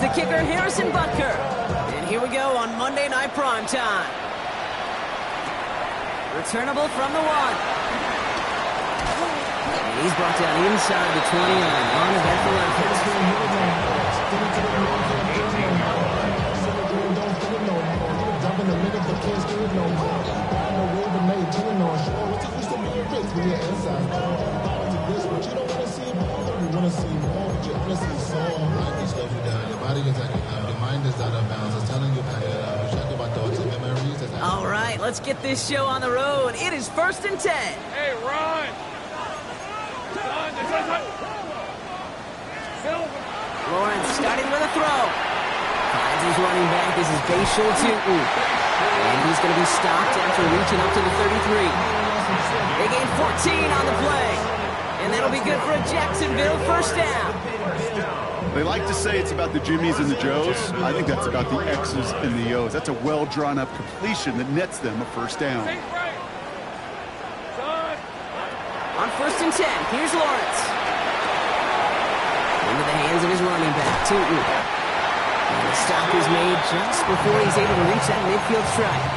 the kicker, Harrison Butker. And here we go on Monday Night Primetime. Returnable from the 1. And he's brought down inside the 20 on the head for All right, let's get this show on the road. It is 1st and 10. Hey, run! Lawrence starting with a throw. Finds his running back. This is Bashal Tootin. And he's going to be stopped after reaching up to the 33. They gain 14 on the play. And that'll be good for a Jacksonville first down. They like to say it's about the Jimmies and the Joes. I think that's about the X's and the O's. That's a well-drawn-up completion that nets them a first down. On 1st and 10, here's Lawrence. Into the hands of his running back, Tootin. And the stop is made just before he's able to reach that midfield strike.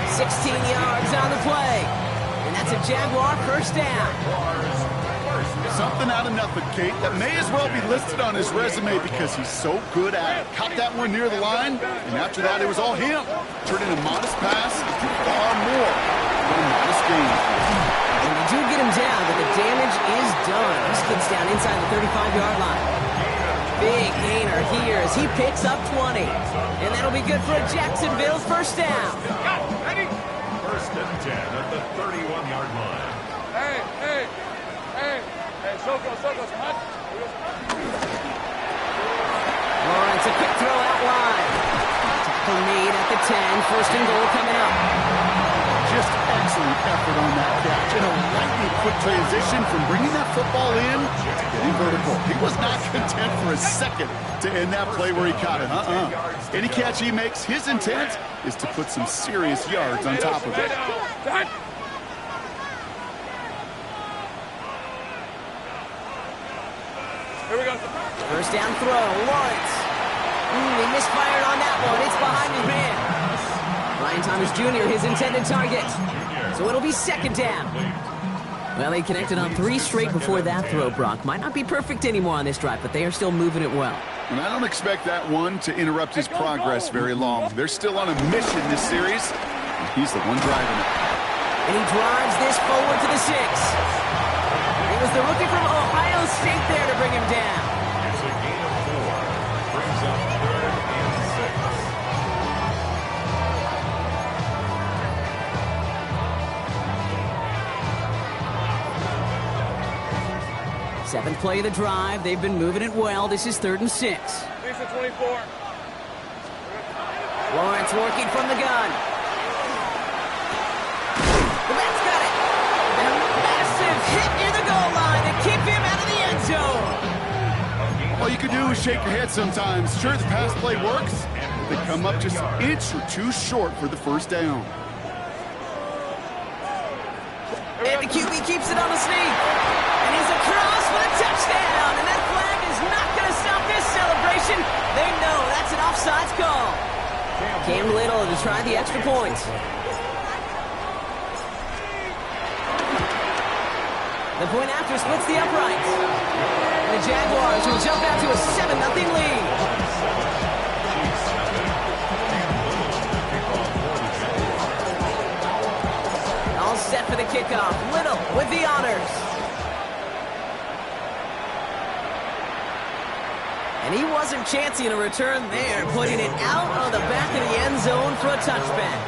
16 yards on the play. And that's a Jaguar first down. Something out of nothing, Kate, that may as well be listed on his resume because he's so good at it. Caught that one near the line, and after that, it was all him. Turned in a modest pass to far more than a modest gain. And they do get him down, but the damage is done. This kid's down inside the 35-yard line. Big gainer here as he picks up 20. And that'll be good for a Jacksonville first down. Ready? 1st and 10 at the 31-yard line. Hey, hey, hey. Hey, Soko, come on. Lawrence, a quick throw out wide. Tackle made at the 10. 1st and goal coming up. Just excellent effort on that catch. And a lightning quick transition from bringing that football in to getting vertical. He was not content for a second to end that play where he caught it. Any catch he makes, his intent is to put some serious yards on top of it. Here we go. First down throw, Lawrence. He misfired on that one. It's behind his man. Ryan Thomas Jr., his intended target. So it'll be 2nd down. Well, they connected on 3 straight before that throw, Brock. Might not be perfect anymore on this drive, but they are still moving it well. And I don't expect that one to interrupt his progress very long. They're still on a mission this series. And he's the one driving it. And he drives this forward to the 6. It was the rookie from Ohio State there to bring him down. It's a gain of 4. Brings up 3rd and 6. 7th play of the drive. They've been moving it well. This is 3rd and 6. Lisa 24. Lawrence working from the gun. The back's got it. And a massive hit near the goal line to keep him out of the end zone. All you can do is shake your head sometimes. Sure, the pass play works. They come up just an inch or 2 short for the first down. And the QB keeps it on the sneak. And he's across for a touchdown. And that flag is not going to stop this celebration. They know that's an offsides call. Cam Little to try the extra points. The point after splits the uprights. And the Jaguars will jump out to a 7-0 lead. All set for the kickoff. Little with the honors. And he wasn't chancing a return there, putting it out of the back of the end zone for a touchback.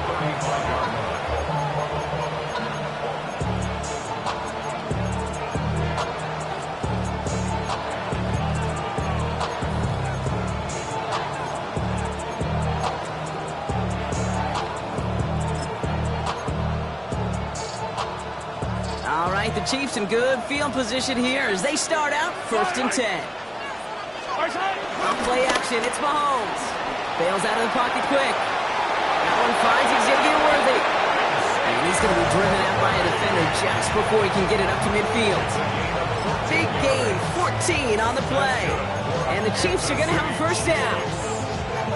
All right, the Chiefs in good field position here as they start out 1st and 10. Play action, it's Mahomes. Bails out of the pocket quick. That one finds Xavier Worthy. And he's going to be driven out by a defender just before he can get it up to midfield. Big gain, 14 on the play. And the Chiefs are going to have a first down.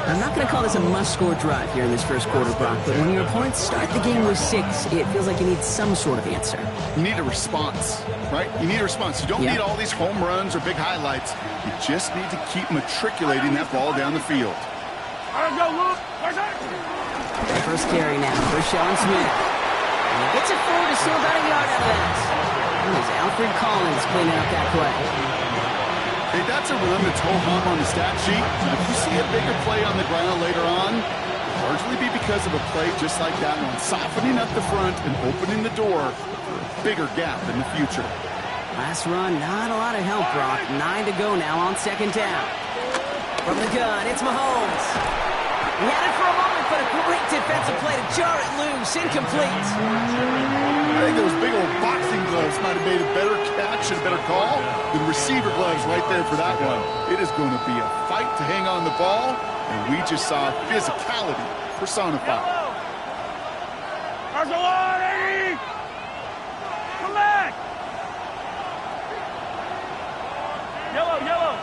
I'm not going to call this a must-score drive here in this first quarter, Brock, but when your opponents start the game with 6, it feels like you need some sort of answer. You need a response, right? You need a response. You don't need all these home runs or big highlights. You just need to keep matriculating that ball down the field. First carry now for Sean Smith. And he gets it forward to steal about a yard out of that. It was Alfred Collins cleaning up that play. Hey, that's a run that's ho-hum on the stat sheet. But if you see a bigger play on the ground later on, it'll largely be because of a play just like that one, softening up the front and opening the door for a bigger gap in the future. Last run, not a lot of help, Brock. 9 to go now on second down. From the gun, it's Mahomes. He had it for a moment, but a great defensive play to jar it loose. Incomplete. I think those big old boxing gloves might have made a better catch and a better call than receiver gloves right there for that one. It is going to be a fight to hang on the ball, and we just saw physicality personified. There's a lot, Eddie! Come back! Yellow, yellow!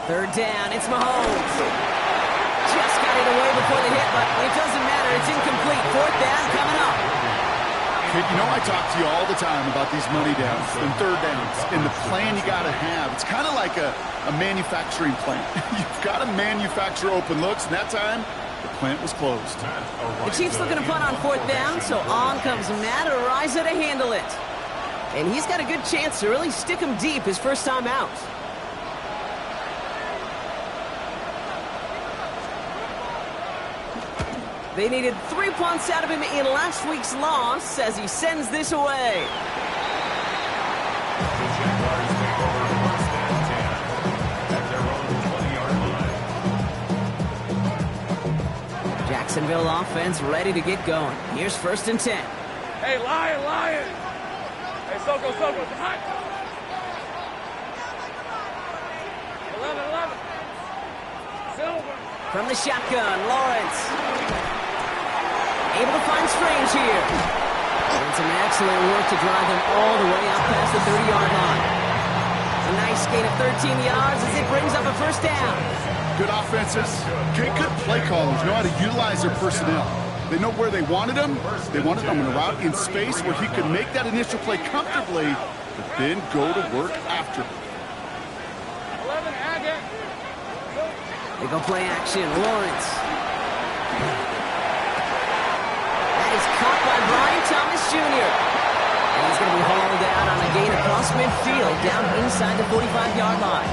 Third down, it's Mahomes. Just got it away before the hit, but it doesn't matter. It's incomplete. Fourth down coming up. Hey, you know I talk to you all the time about these money downs and third downs and the plan you got to have. It's kind of like a manufacturing plant. You've got to manufacture open looks, and that time, the plant was closed. The Chiefs looking to punt on fourth down, so on comes Matt Araiza to handle it. And he's got a good chance to really stick him deep his first time out. They needed 3 punts out of him in last week's loss as he sends this away. Jacksonville offense ready to get going. Here's first and 10. Hey, Lion! Hey, Soko, hot! 11. Silver. From the shotgun, Lawrence. Able to find Strange here. And some excellent work to drive them all the way out past the 30-yard line. A nice gain of 13 yards as it brings up a first down. Good offenses. Okay, good play callers know how to utilize their personnel. They know where they wanted them. They wanted them on a route in space where he could make that initial play comfortably, but then go to work after. 11, Agate. They go play action. Lawrence. That is caught by Brian Thomas Jr. And he's going to be hauled out on a gain across midfield down inside the 45-yard line.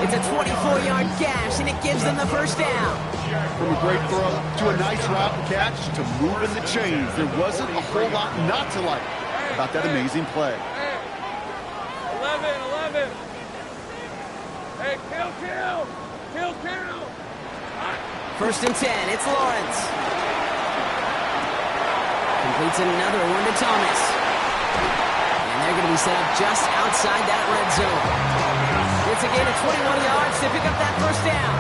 It's a 24-yard gash, and it gives them the first down. From a great throw to a nice route and catch to moving the chains, there wasn't a whole lot not to like about that amazing play. 11. Hey, kill. First and 10, it's Lawrence. Completes another one to Thomas. And they're going to be set up just outside that red zone. It's a gain of 21 yards to pick up that first down.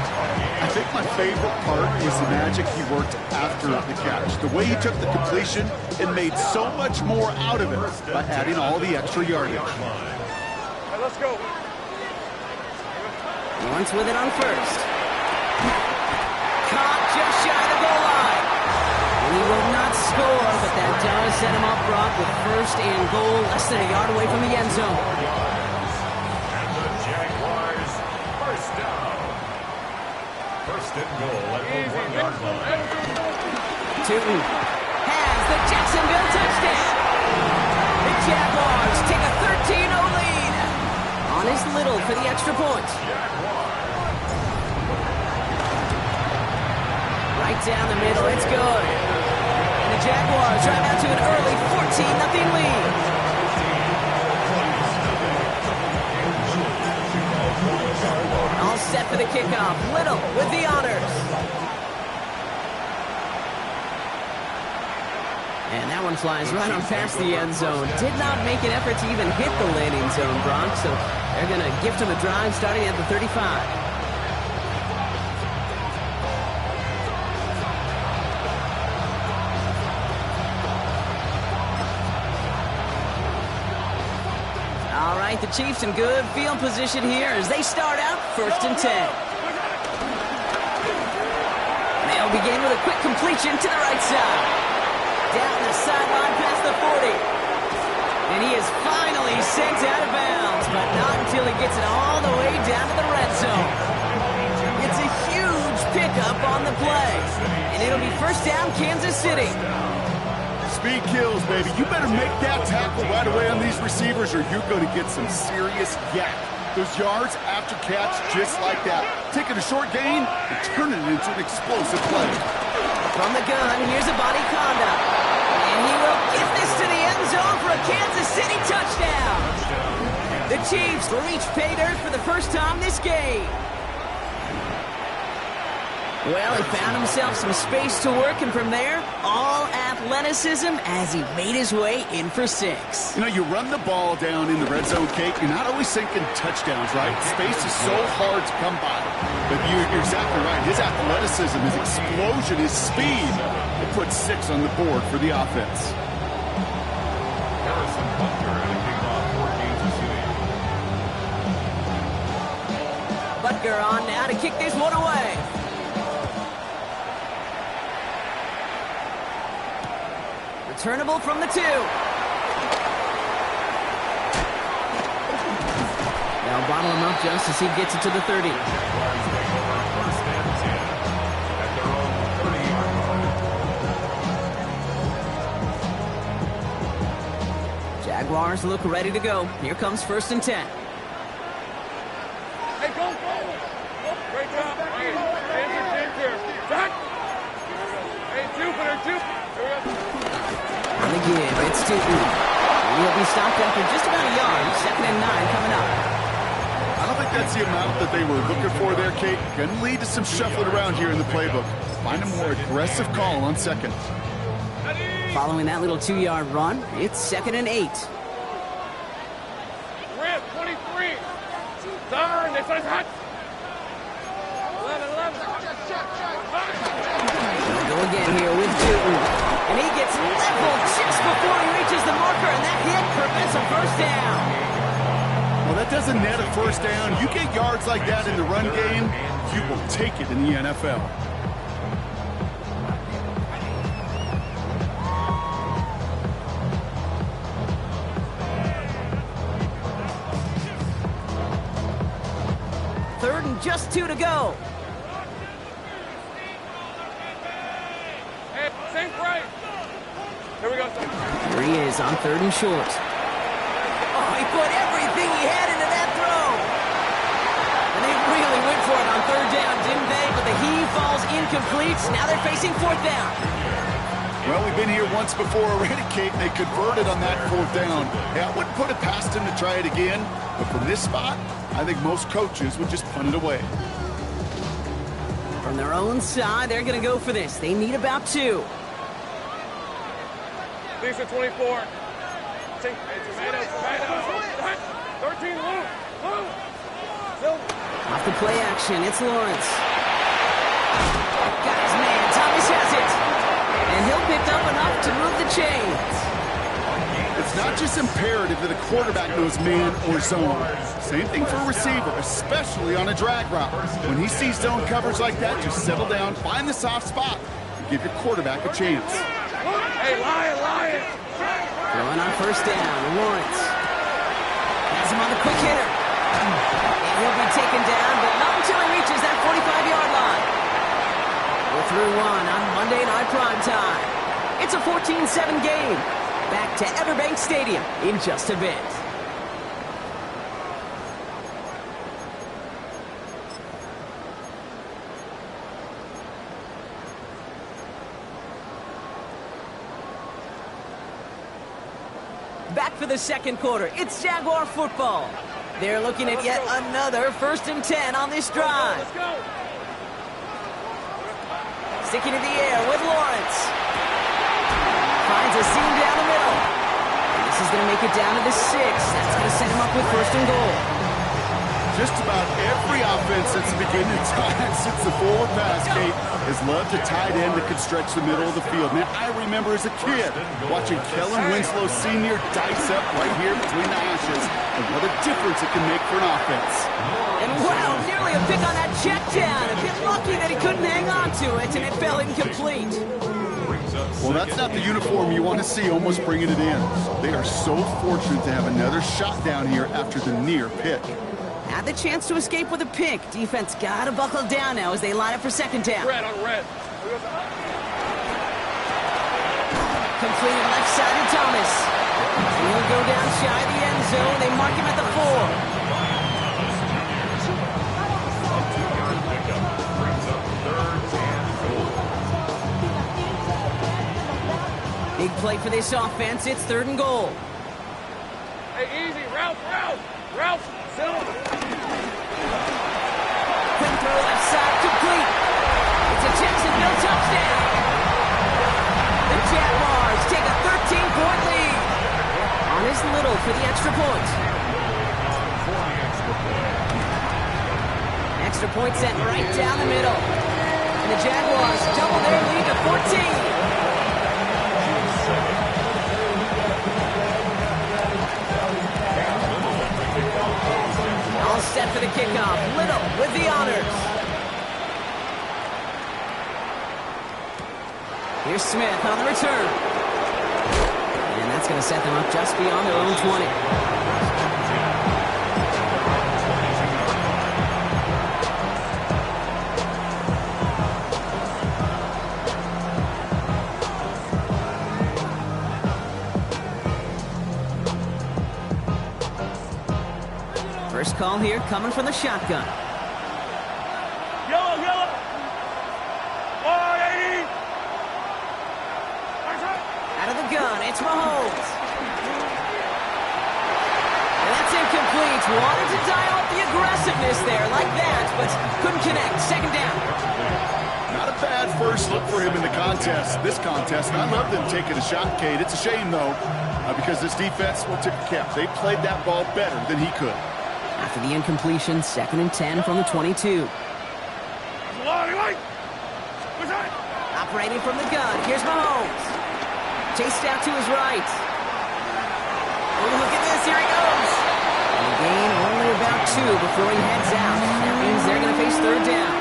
I think my favorite part was the magic he worked after the catch. The way he took the completion and made so much more out of it by adding all the extra yardage. Hey, let's go. Lawrence with it on first. Caught just shy of the goal line. And he will not score, but that does set him up, Brock, with first and goal, less than a yard away from the end zone. And the Jaguars, first down. First and goal at the 1-yard line. Tootin has the Jacksonville touchdown. The Jaguars take a 13-0 lead. On his Little for the extra point. Right down the middle, it's good. And the Jaguars drive out to an early 14-0 lead. All set for the kickoff. Little with the honors. And that one flies right on past the end zone. Did not make an effort to even hit the landing zone, Bronx. So they're going to gift him a drive starting at the 35. think the Chiefs in good field position here as they start out 1st and 10. They'll begin with a quick completion to the right side. Down the sideline past the 40. And he is finally sent out of bounds, but not until he gets it all the way down to the red zone. It's a huge pickup on the play. And it'll be 1st down, Kansas City. Speed kills, baby. You better make that tackle right away on these receivers or you're going to get some serious yak. Those yards after catch just like that. Taking a short gain and turning it into an explosive play. From the gun, here's a body conduct. And he will get this to the end zone for a Kansas City touchdown. The Chiefs will reach pay dirt for the first time this game. Well, he found himself some space to work, and from there, all athleticism as he made his way in for 6. You know, you run the ball down in the red zone, Kate, you're not always thinking touchdowns, right? Space is so hard to come by. But you're exactly right. His athleticism, his explosion, his speed, it puts 6 on the board for the offense. Harrison Butker and a kickoff for Kansas City. Butker on now to kick this one away. Returnable from the 2. They'll bottle him up just as he gets it to the 30. Jaguars look ready to go. Here comes 1st and 10. Hey, go! Great job. Hey, Kansas here. Back. Hey, Jupiter. Here we go. On the give, it's Stooten. He'll be stopped after just about a yard. 2nd and 9 coming up. I don't think that's the amount that they were looking for there, Kate. Going to lead to some shuffling around here in the playbook. Find a more aggressive call on 2nd. Following that little 2-yard run, it's 2nd and 8. Rip, 23. Turn. This is hot. 11. We'll go again here with Stooten. And he gets leveled just before he reaches the marker, and that hit prevents a 1st down. Well, that doesn't net a 1st down. You get yards like that in the run game, you will take it in the NFL. Third and just 2 to go. Hey, think right. Here we go. Here he is on 3rd and short. Oh, he put everything he had into that throw. And they really went for it on 3rd down, didn't they? But the heave falls incomplete. Now they're facing 4th down. Well, we've been here once before already, Kate, and they converted on that 4th down. Yeah, I wouldn't put it past him to try it again, but from this spot, I think most coaches would just punt it away. From their own side, they're going to go for this. They need about 2. Lisa 24. Hey, tomato. 13, Lou. Off the play action, it's Lawrence. Got his man, Thomas has it. And he'll pick up enough to move the chains. It's not just imperative that a quarterback knows man or zone. Same thing for a receiver, especially on a drag route. When he sees zone coverage like that, just settle down, find the soft spot, and give your quarterback a chance. Hey, Lion. Throwing on 1st down, Lawrence. Has him on the quick hitter. And he'll be taken down, but not until he reaches that 45-yard line. We're through 1 on Monday Night Primetime. It's a 14-7 game. Back to Everbank Stadium in just a bit. Back for the 2nd quarter. It's Jaguar football. They're looking at yet another 1st and 10 on this drive. Let's go. Sticking in the air with Lawrence. Finds a seam down the middle. And this is going to make it down to the 6. That's going to set him up with 1st and goal. just about every offense since the beginning of time, since the forward pass, Kate, has loved a tight end that could stretch the middle of the field. Man, I remember as a kid watching Kellen Winslow Sr. dice up right here between the hashes, and what a difference it can make for an offense. And wow, nearly a pick on that check down. A bit lucky that he couldn't hang on to it, and it fell incomplete. Well, that's not the uniform you want to see almost bringing it in. They are so fortunate to have another shot down here after the near pick. Had the chance to escape with a pick. Defense got to buckle down now as they line up for second down. Red on red. Completed left side to Thomas. He'll go down shy of the end zone. They mark him at the 4. Big play for this offense. It's 3rd and goal. Hey, easy. Ralph. Silver. Quick throw left side, complete. It's a Jacksonville touchdown. The Jaguars take a 13-point lead. On his Little for the extra point. Extra point sent right down the middle. And the Jaguars double their lead to 14. All set for the kickoff. Little with the honors. Here's Smith on the return. And that's going to set them up just beyond their own 20. First call here coming from the shotgun. Yellow. 180. Out of the gun, it's Mahomes. And that's incomplete. Wanted to dial up the aggressiveness there like that, but couldn't connect. Second down. Not a bad first look for him in the contest. This contest, and I love them taking a shot, Kate. It's a shame, though, because this defense will tip the cap. They played that ball better than he could. After the incompletion, 2nd and 10 from the 22. Operating from the gun, here's Mahomes. Chased out to his right. Oh, look at this, here he goes. And a gain only about 2 before he heads out. That means they're going to face 3rd down.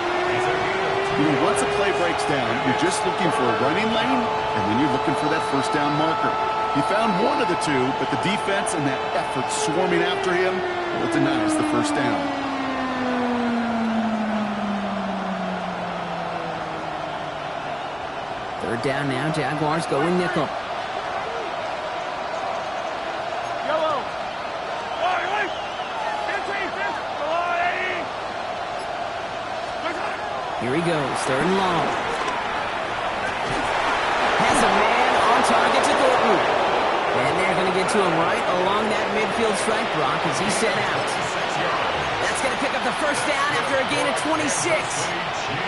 You know, once a play breaks down, you're just looking for a running lane, and then you're looking for that first down marker. He found one of the 2, but the defense and that effort swarming after him will deny us the first down. Third down now, Jaguars going nickel. Yellow. Here he goes, 3rd and long. Has a man on target to Thornton. And they're going to get to him right along that midfield strike block as he's set out. That's going to pick up the first down after a gain of 26.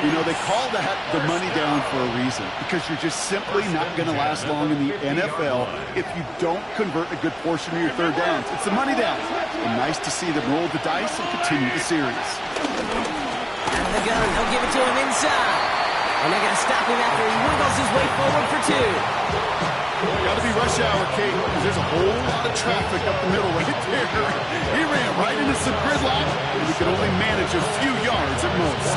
You know, they call that the money down for a reason, because you're just simply not going to last long in the NFL if you don't convert a good portion of your 3rd downs. It's the money down. And nice to see them roll the dice and continue the series. Out of the gun, they'll give it to him inside. And they're going to stop him after he wiggles his way forward for 2. Got to be rush hour, Kate, because there's a whole lot of traffic up the middle right there. He ran right into some gridlock, and he could only manage a few yards at most.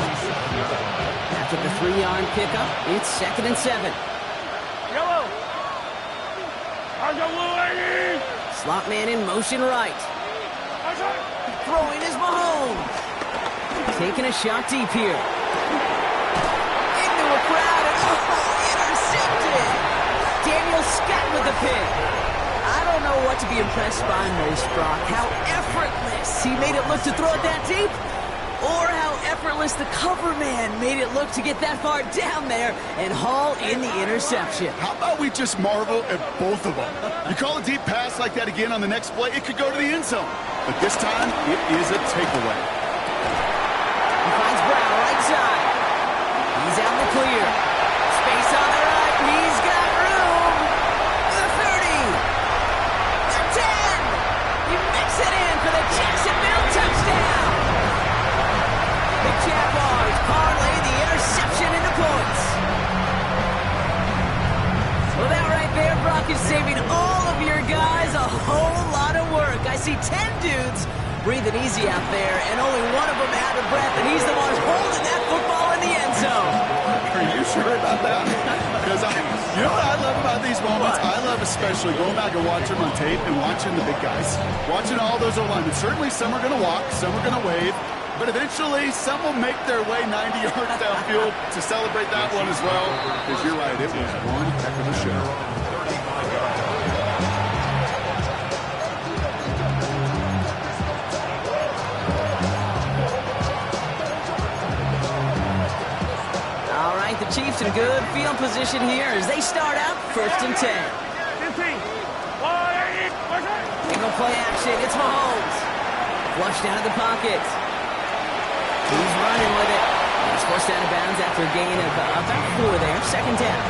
After the 3-yard pickup, it's 2nd and 7. Yellow. Slot man in motion right. Throwing is Mahomes. Taking a shot deep here. Into a crowd, and intercepted. Daniel Scott with the pick. I don't know what to be impressed by most, Brock. How effortless he made it look to throw it that deep, or how effortless the cover man made it look to get that far down there and haul in the interception. How about we just marvel at both of them? You call a deep pass like that again on the next play, it could go to the end zone. But this time, it is a takeaway. He finds Brown right side. He's out in the clear. Space on the right. He's got room. The 30. The 10. He makes it in for the Jacksonville touchdown. block is saving all of your guys a whole lot of work. I see 10 dudes breathing easy out there, and only one of them out of breath, and he's the one holding that football in the end zone. Are you sure about that? Because you know what I love about these moments? I love especially going back and watching them on tape and watching the big guys. Watching all those O-linemen. Certainly some are going to walk, some are going to wave, but eventually some will make their way 90 yards downfield to celebrate that one as well. Because you're right, it was one heck of a show. The Chiefs in good field position here as they start out 1st and 10. Single play action. It's Mahomes. Flushed out of the pocket. He's running with it. He's forced out of bounds after a gain of about 4 there. 2nd down.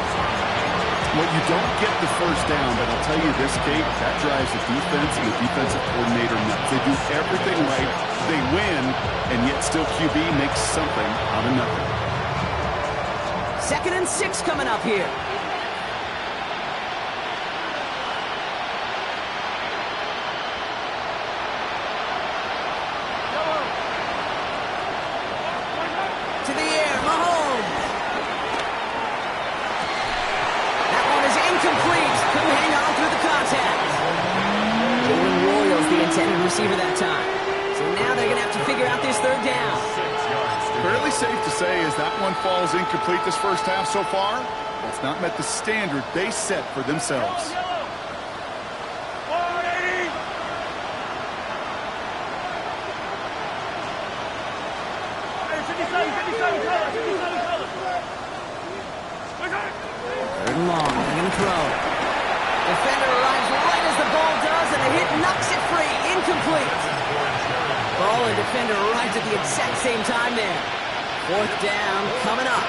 Well, you don't get the 1st down, but I'll tell you this, Kate, that drives the defense and the defensive coordinator nuts. They do everything right. They win, and yet still QB makes something out of nothing. 2nd and 6 coming up here. To the air, Mahomes. That one is incomplete. Couldn't hang on through the contact. Jalen Royals, the intended receiver that time. So now they're going to have to figure out this 3rd down. Fairly safe to say as that one falls incomplete this first half so far, that's not met the standard they set for themselves. Third and long, they're going to throw. Defender arrives right as the ball does, and the hit knocks it free. Incomplete. Ball and defender arrives at the exact same time there. 4th down coming up.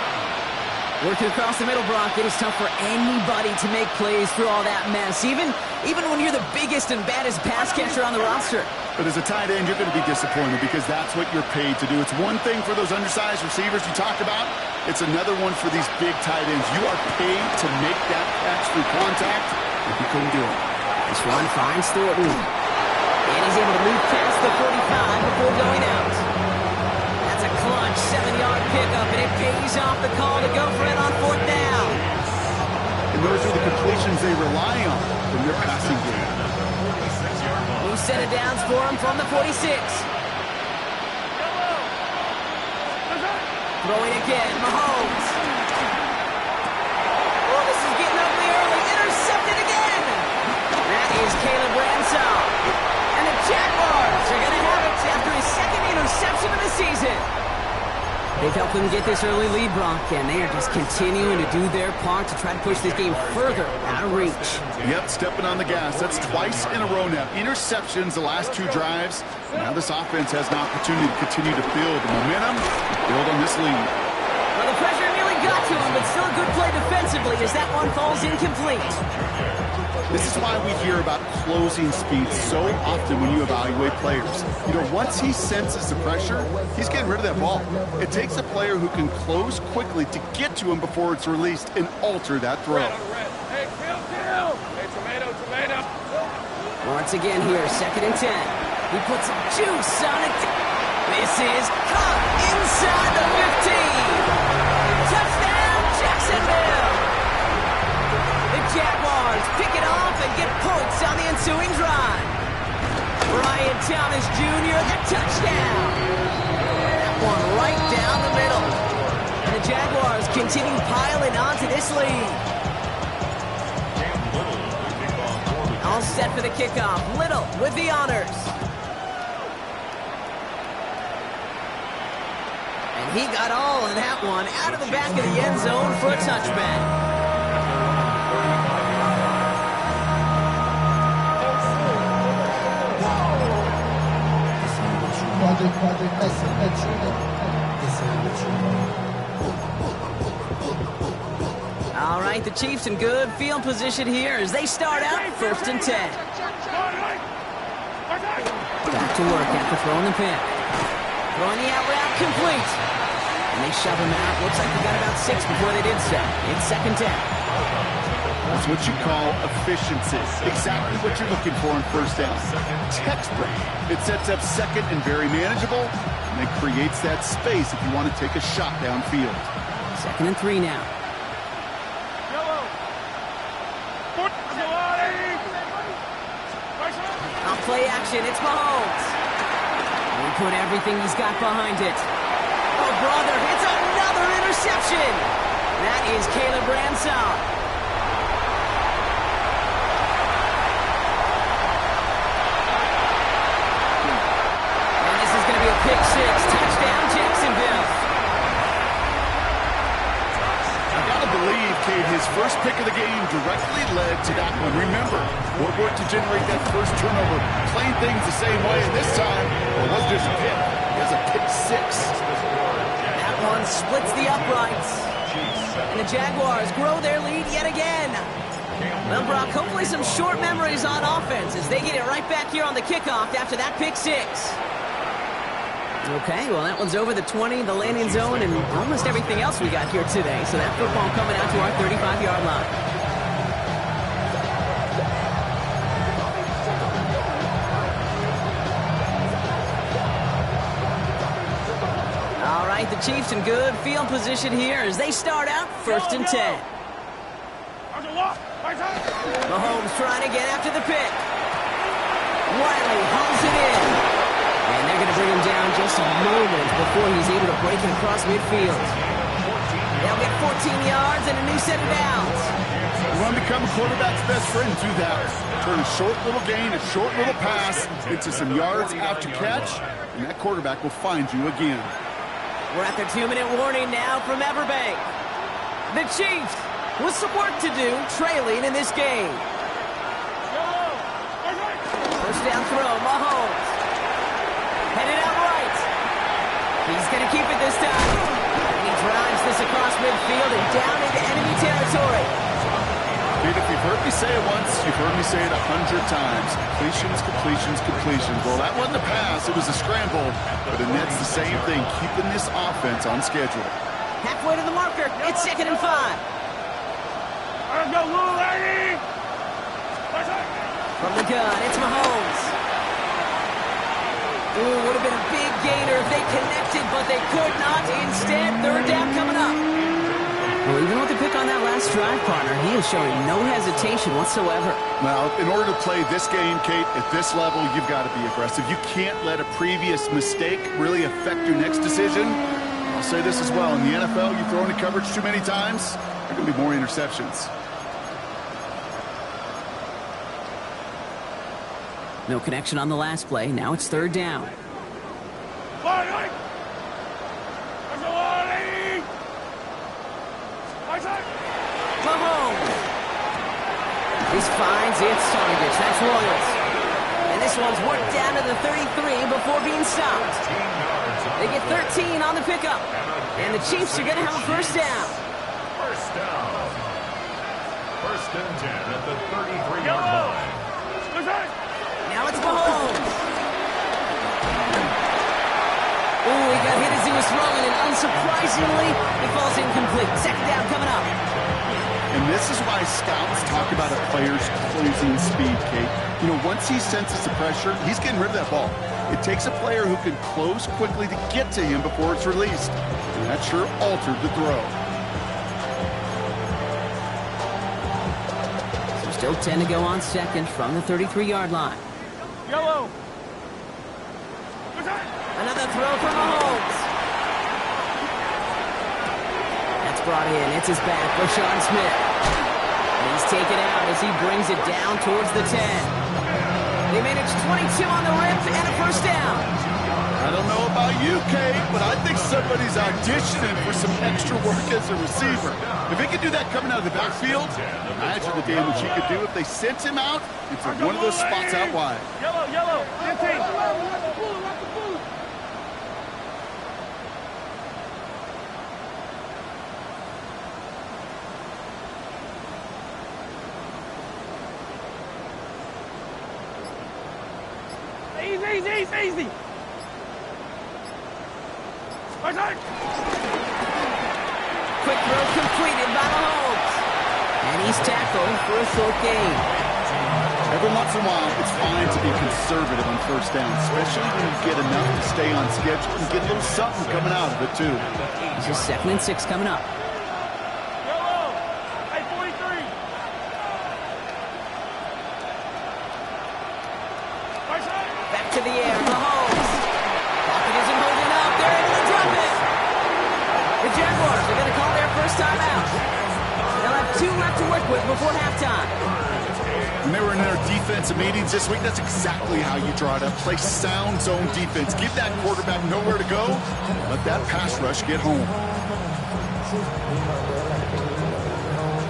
Working across the middle, Brock. It is tough for anybody to make plays through all that mess, even when you're the biggest and baddest pass catcher on the roster. But as a tight end, you're going to be disappointed because that's what you're paid to do. It's one thing for those undersized receivers you talked about. It's another one for these big tight ends. You are paid to make that catch through contact, and he couldn't do it. This one finds Thornton. And he's able to move past the 45 before going out. That's a clutch 7-yard pickup, and it pays off the call to go for it on 4th down. And those are the completions they rely on from their passing game. New set of downs for him from the 46. Throwing again, Mahomes. Oh, this is getting ugly early. Intercepted again. That is Caleb Ransom. And the Jaguars are going to have it after his 2nd interception of the season. They've helped them get this early lead, Brock, and they are just continuing to do their part to try to push this game further out of reach. Yep, stepping on the gas. That's twice in a row now. Interceptions the last 2 drives. Now this offense has an opportunity to continue to build momentum, build on this lead. Well, the pressure nearly got to him, but still a good play defensively as that one falls incomplete. This is why we hear about closing speed so often when you evaluate players. You know, once he senses the pressure, he's getting rid of that ball. It takes a player who can close quickly to get to him before it's released and alter that throw. Hey, kill! Hey, tomato! Once again here, 2nd and 10. He puts some juice on it. This is caught inside the 15. Touchdown, Jacksonville! The Jaguars pick it off and get points on the ensuing drive. Brian Thomas Jr., the touchdown. That one right down the middle. And the Jaguars continue piling onto this lead. All set for the kickoff. Little with the honors. And he got all of that one out of the back of the end zone for a touchback. All right, the Chiefs in good field position here as they start out 1st and 10. Back to work after throwing the pick. Throwing the out route complete. And they shove him out. Looks like they got about 6 before they did so. It's 2nd down. That's what you call efficiency. Exactly what you're looking for on first down. Textbook. It sets up second and very manageable, and it creates that space if you want to take a shot downfield. 2nd and 3 now. On play action, it's Mahomes. He put everything he's got behind it. Oh, brother, it's another interception. That is Caleb Ransom. And this is going to be a pick 6. Touchdown, Jacksonville. I gotta believe, Kate, his first pick of the game directly led to that one. Remember, what worked to generate that first turnover? Playing things the same way, and this time, it wasn't just a pick. It was a pick 6. That one splits the uprights. And the Jaguars grow their lead yet again. Well, Brock, hopefully some short memories on offense as they get it right back here on the kickoff after that pick 6. Okay, well, that one's over the 20, the landing zone, and almost everything else we got here today. So that football coming out to our 35-yard line. All right, the Chiefs in good field position here as they start out 1st and 10. Mahomes trying to get after the pick. Wiley hauls it in. And they're going to bring him down just a moment before he's able to break it across midfield. They'll get 14 yards and a new set of downs. You want to become a quarterback's best friend, do that. Turn a short little gain, a short little pass into some yards after catch, and that quarterback will find you again. We're at the 2-minute warning now from Everbank. The Chiefs with some work to do, trailing in this game. First down throw, Mahomes. Headed out right. He's going to keep it this time. And he drives this across midfield and down into enemy territory. Pete, if you've heard me say it once, you've heard me say it 100 times. Completions, completions, completions. Well, that wasn't a pass. It was a scramble. But it nets the same thing, keeping this offense on schedule. Halfway to the marker. It's 2nd and 5. Let's go, little lady! From the gun, it's Mahomes. Ooh, would have been a big gainer if they connected, but they could not. Instead, 3rd down coming up. Well, even with the pick on that last drive, partner, he is showing no hesitation whatsoever. Well, in order to play this game, Kate, at this level, you've got to be aggressive. You can't let a previous mistake really affect your next decision. I'll say this as well. In the NFL, you throw into coverage too many times, there are going to be more interceptions. No connection on the last play. Now it's 3rd down. Mahomes. This finds its targets. That's Royals. And this one's worked down to the 33 before being stopped. They get 13 on the pickup. And the Chiefs are going to have a first down. First down. 1st and 10 at the 33-yard line. Now it's Mahomes. Ooh, he got hit as he was throwing, and unsurprisingly, it falls incomplete. 2nd down coming up. And this is why scouts talk about a player's closing speed, Kate. You know, once he senses the pressure, he's getting rid of that ball. It takes a player who can close quickly to get to him before it's released. And that sure altered the throw. So still 10 to go on 2nd from the 33-yard line. Yellow. Another throw for Mahomes. That's brought in. It's his back, Rashawn Smith. And he's taken out as he brings it down towards the 10. They managed 22 on the rip and a first down. I don't know about you, Kate, but I think somebody's auditioning for some extra work as a receiver. If he could do that coming out of the backfield, imagine the damage he could do if they sent him out into one of those spots out wide. Yellow, yellow. 15. Easy. Right. Quick throw completed by Mahomes. And He's tackled for a short gain. Every once in a while, it's fine to be conservative on first down, especially when you get enough to stay on schedule and get a little something coming out of it, too. This is 2nd and 6 coming up. Back to the air, Mahomes. Pocket isn't holding up. They're able to drop it. The Jaguars are going to call their first time out. They'll have 2 left to work with before halftime. When they were in their defensive meetings this week, that's exactly how you draw it up. Play sound zone defense. Give that quarterback nowhere to go. Let that pass rush get home.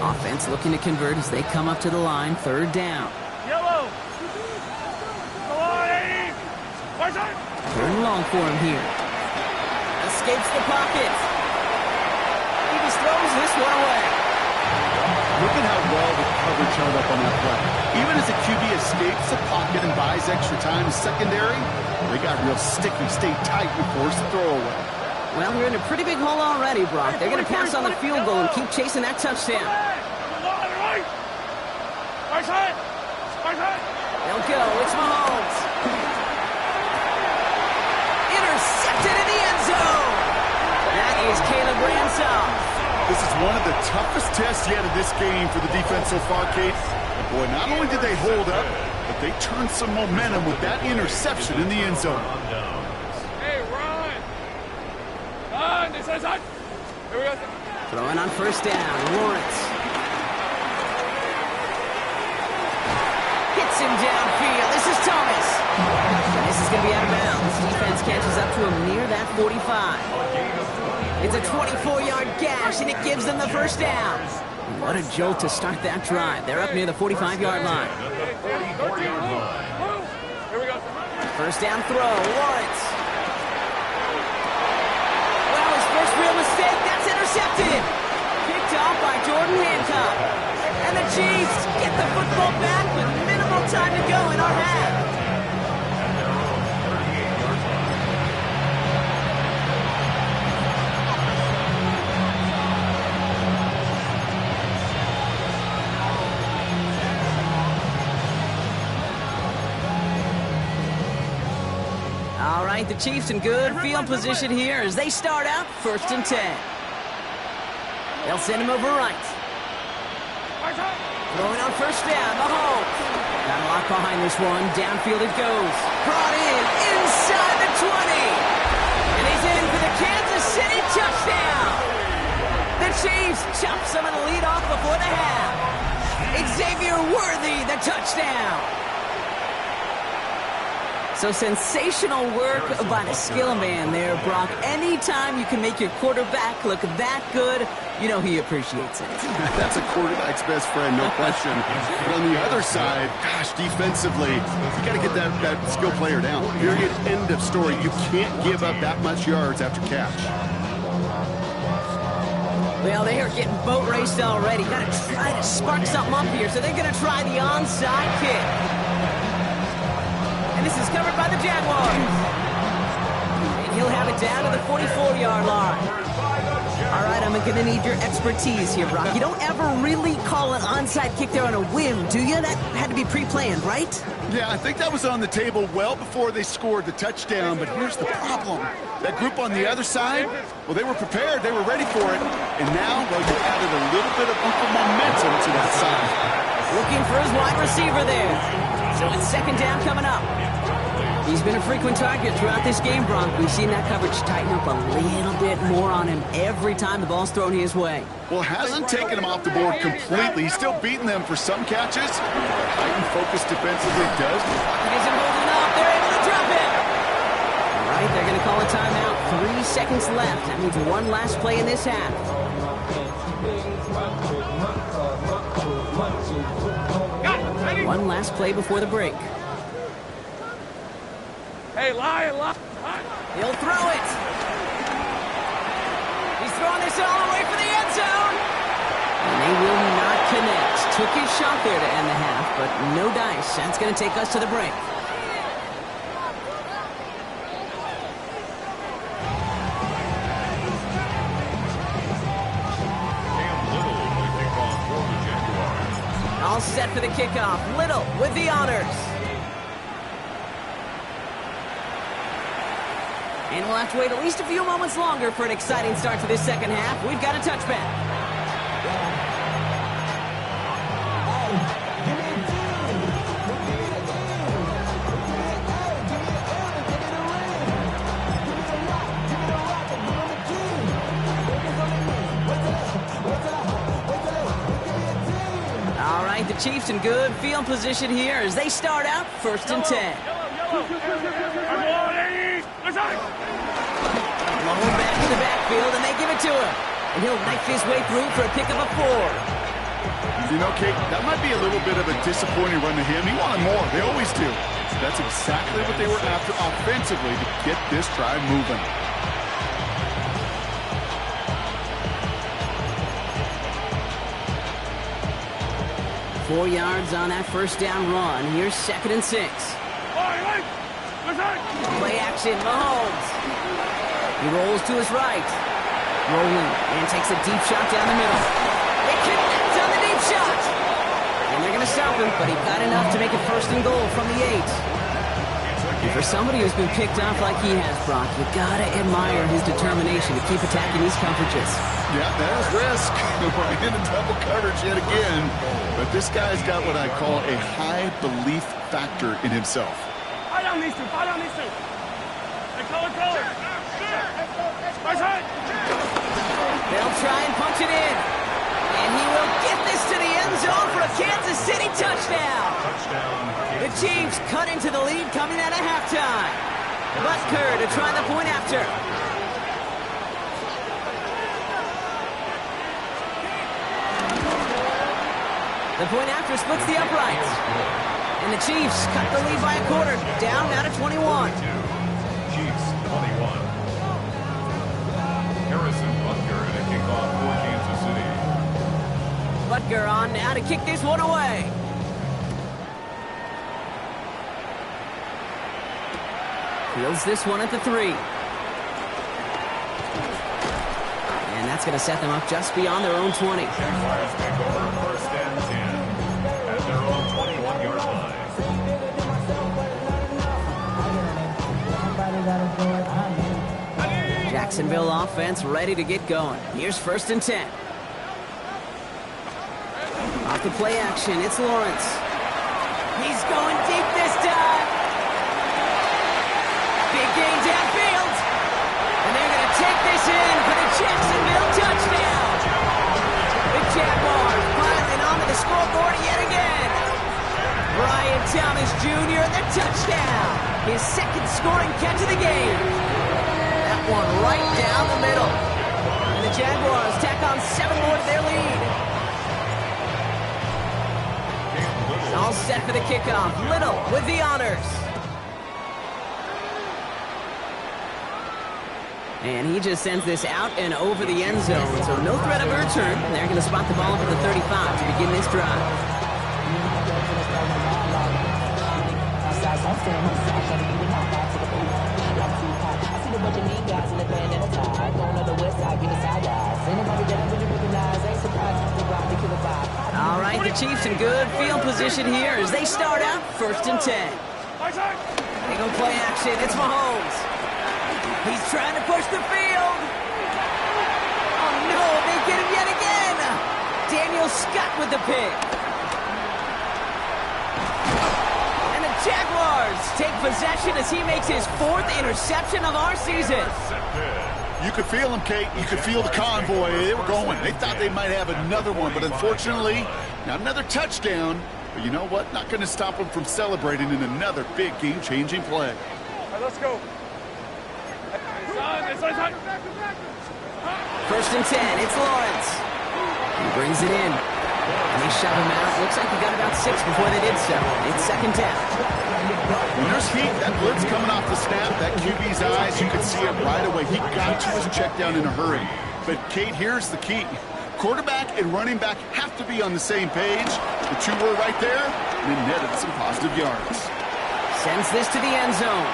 Offense looking to convert as they come up to the line. 3rd down. Yellow. Come on, 80. Third and long for him here. Escapes the pocket. He just throws this one away. Look at how well the coverage held up on that play. Even as the QB escapes the pocket and buys extra time secondary, they got real sticky, stayed tight and forced the throw away. Well, we're in a pretty big hole already, Brock. They're going to pass on the field goal and keep chasing that touchdown. They'll go. It's Mahomes. Intercepted in the end zone. That is Caleb Ransom. This is one of the toughest tests yet in this game for the defense so far, Kate. And boy, not only did they hold up, but they turned some momentum with that interception in the end zone. Hey, run! Run! This is it! Here we go. Throwing on first down, Lawrence. Hits him downfield. This is Thomas. And this is going to be out of bounds. Defense catches up to him near that 45. It's a 24-yard gash, and it gives them the first down. What a jolt to start that drive. They're up near the 45-yard line. First down throw, Lawrence. Well, his first real mistake, that's intercepted. Picked off by Jordan Hancock. And the Chiefs get the football back with minimal time to go in our half. All right, the Chiefs in good field position here as they start out 1st and 10. They'll send him over right. Throwing on first down, Mahomes. Got a lot behind this one. Downfield it goes. Brought in inside the 20. And he's in for the Kansas City touchdown. The Chiefs chop some of the lead off before the half. Xavier Worthy, the touchdown. So sensational work by the skill man there, Brock. Anytime you can make your quarterback look that good, you know he appreciates it. That's a quarterback's best friend, no question. But on the other side, gosh, defensively, you got to get that skill player down. Period, end of story. You can't give up that much yards after catch. Well, they are getting boat raced already. Got to try to spark something up here, so they're going to try the onside kick. And this is covered by the Jaguars. And he'll have it down to the 44-yard line. All right, I'm going to need your expertise here, Brock. You don't ever really call an onside kick there on a whim, do you? That had to be pre-planned, right? Yeah, I think that was on the table well before they scored the touchdown, but here's the problem. That group on the other side, well, they were prepared. They were ready for it. And now, well, you added a little bit of momentum to that side. Looking for his wide receiver there. So it's 2nd down coming up. He's been a frequent target throughout this game, Brock. We've seen that coverage tighten up a little bit more on him every time the ball's thrown his way. Well, hasn't taken him off the board completely. He's still beating them for some catches. Heightened focus defensively does. He isn't holding up. They're able to drop it. All right, they're going to call a timeout. 3 seconds left. That means one last play in this half. One last play before the break. Hey, lie. He'll throw it. He's throwing this all the way for the end zone. And they will not connect. Took his shot there to end the half, but no dice. That's going to take us to the break. Cam Little will take off for the Jaguars. All set for the kickoff. Little with the honors. And we'll have to wait at least a few moments longer for an exciting start to this second half. We've got a touchback. All right, the Chiefs in good field position here as they start out 1st and 10. Long back to the backfield, and they give it to him. And he'll knife his way through for a pick of a 4. You know, Kate, that might be a little bit of a disappointing run to him. He wanted more. They always do. That's exactly what they were after offensively to get this drive moving. Four yards on that first down run. Here's 2nd and 6. Play action, Mahomes. He rolls to his right. Rolling and takes a deep shot down the middle. They connect on the deep shot. And they're going to stop him, but he got enough to make it 1st and goal from the 8. And for somebody who's been picked off like he has, Brock, you got to admire his determination to keep attacking these coverages. Yeah, there's risk. We're in double coverage yet again. But this guy's got what I call a high belief factor in himself. Fight on these two. Hey, color. They'll try and punch it in. And he will get this to the end zone for a Kansas City touchdown. The Chiefs cut into the lead coming out of halftime. Butker to try the point after. The point after splits the uprights. And the Chiefs cut the lead by a quarter. Down now to 21. Chiefs 21. Harrison Butker in a kickoff for Kansas City. Butker on now to kick this one away. Fields this one at the 3. And that's going to set them up just beyond their own 20. Jaguars take over 1st and 10 at their own 21-yard line. Jacksonville offense ready to get going. Here's 1st and 10. Off the play action, it's Lawrence. He's going deep this time. Big gain downfield. And they're going to take this in for the Jacksonville touchdown. The Jaguars piling onto the scoreboard yet again. Brian Thomas Jr. the touchdown. His 2nd scoring catch of the game. That one right down the middle. And the Jaguars tack on 7 more to their lead. All set for the kickoff. Little with the honors. And he just sends this out and over the end zone. So no threat of a return. They're going to spot the ball up at the 35 to begin this drive. All right, the Chiefs in good field position here as they start out 1st and 10. They go play action. It's Mahomes. He's trying to push the field. Oh, no, they get him yet again. Daniel Scott with the pick. And the Jaguars take possession as he makes his 4th interception of our season. You could feel them, Kate. You could feel the convoy. They were going. They thought they might have another one, but unfortunately, not another touchdown. But you know what? Not going to stop them from celebrating in another big game-changing play. All right, let's go. 1st and 10, it's Lawrence. He brings it in. And they shove him out. Looks like he got about 6 before they did so. It's 2nd down. When there's heat, that blitz coming off the snap, that QB's eyes, you can see it right away. He got to his check down in a hurry. But, Kate, here's the key. Quarterback and running back have to be on the same page. The 2 were right there, and it netted some positive yards. Sends this to the end zone.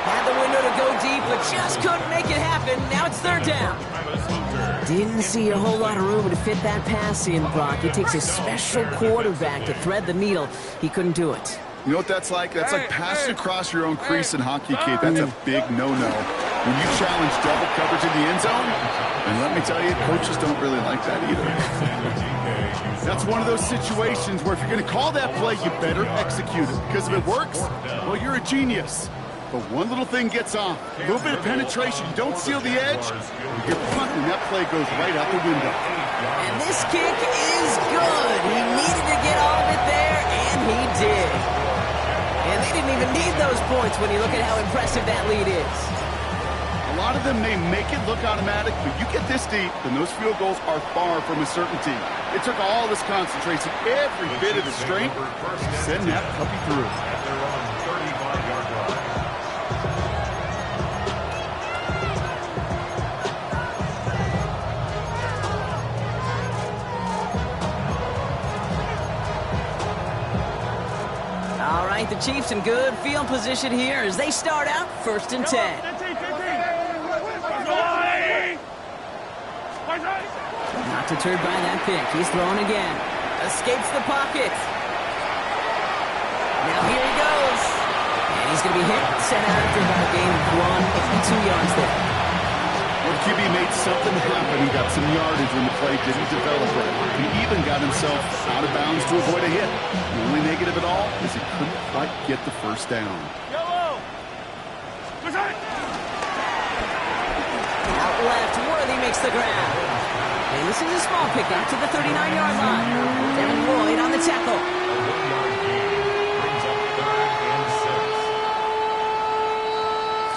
Had the window to go deep, but just couldn't make it happen. Now it's 3rd down. Didn't see a whole lot of room to fit that pass in, Brock. It takes a special quarterback to thread the needle. He couldn't do it. You know what that's like? That's like passing across your own crease in hockey, Kate. That's a big no-no. When you challenge double coverage in the end zone, and let me tell you, coaches don't really like that either. That's one of those situations where if you're going to call that play, you better execute it. Because if it works, well, you're a genius. But one little thing gets off. A little bit of penetration. You don't seal the edge. You're punting. That play goes right out the window. And this kick is good. He needed to get all of it there, and he did. And they didn't even need those points when you look at how impressive that lead is. A lot of them may make it look automatic, but you get this deep, and those field goals are far from a certainty. It took all this concentration, every bit of the strength, to send that puppy through. All right, the Chiefs in good field position here as they start out 1st and 10. Not deterred by that pick. He's throwing again. Escapes the pocket. Now here he goes. And he's going to be hit. Sent out after about a gain of 2 yards there. Well, QB made something happen. He got some yardage when the play didn't develop right. He even got himself out of bounds to avoid a hit. The only negative at all is he couldn't quite get the first down. Out left, Worthy makes the grab. And this is a small pickup to the 39-yard line. Devin Lloyd on the tackle.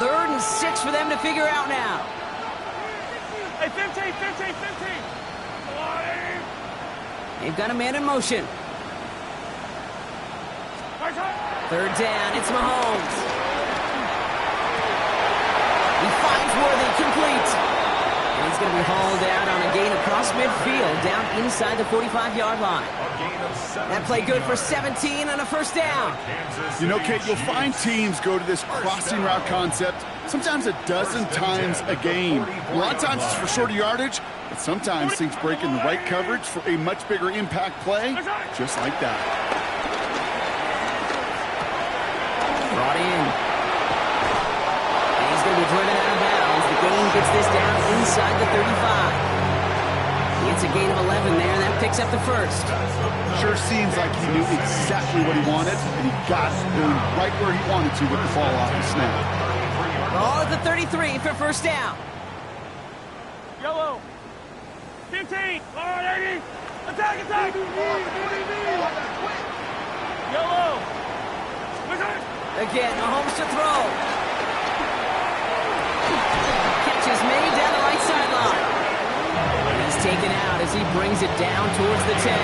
Third and 6 for them to figure out now. Hey, 15. They've got a man in motion. Third down, it's Mahomes. He finds Worthy, complete. And he's going to be hauled out on a gain across midfield, down inside the 45-yard line. That play good for 17 on a first down. You know, Kate, you'll find teams go to this crossing route concept sometimes a dozen times a game. A lot of times it's for shorter yardage, but sometimes things break in the right coverage for a much bigger impact play, just like that. Brought in. And he's going to be driven out of bounds. The gain gets this down inside the 35. He gets a gain of 11 there, and that picks up the first. Sure seems like he knew exactly what he wanted, and he got it going right where he wanted to with the ball off the snap. Ball at the 33 for first down. Yellow. 15. All right, 80. Attack. Yellow. Again, Mahomes to throw. Catch is made down the right sideline. He's taken out as he brings it down towards the 10.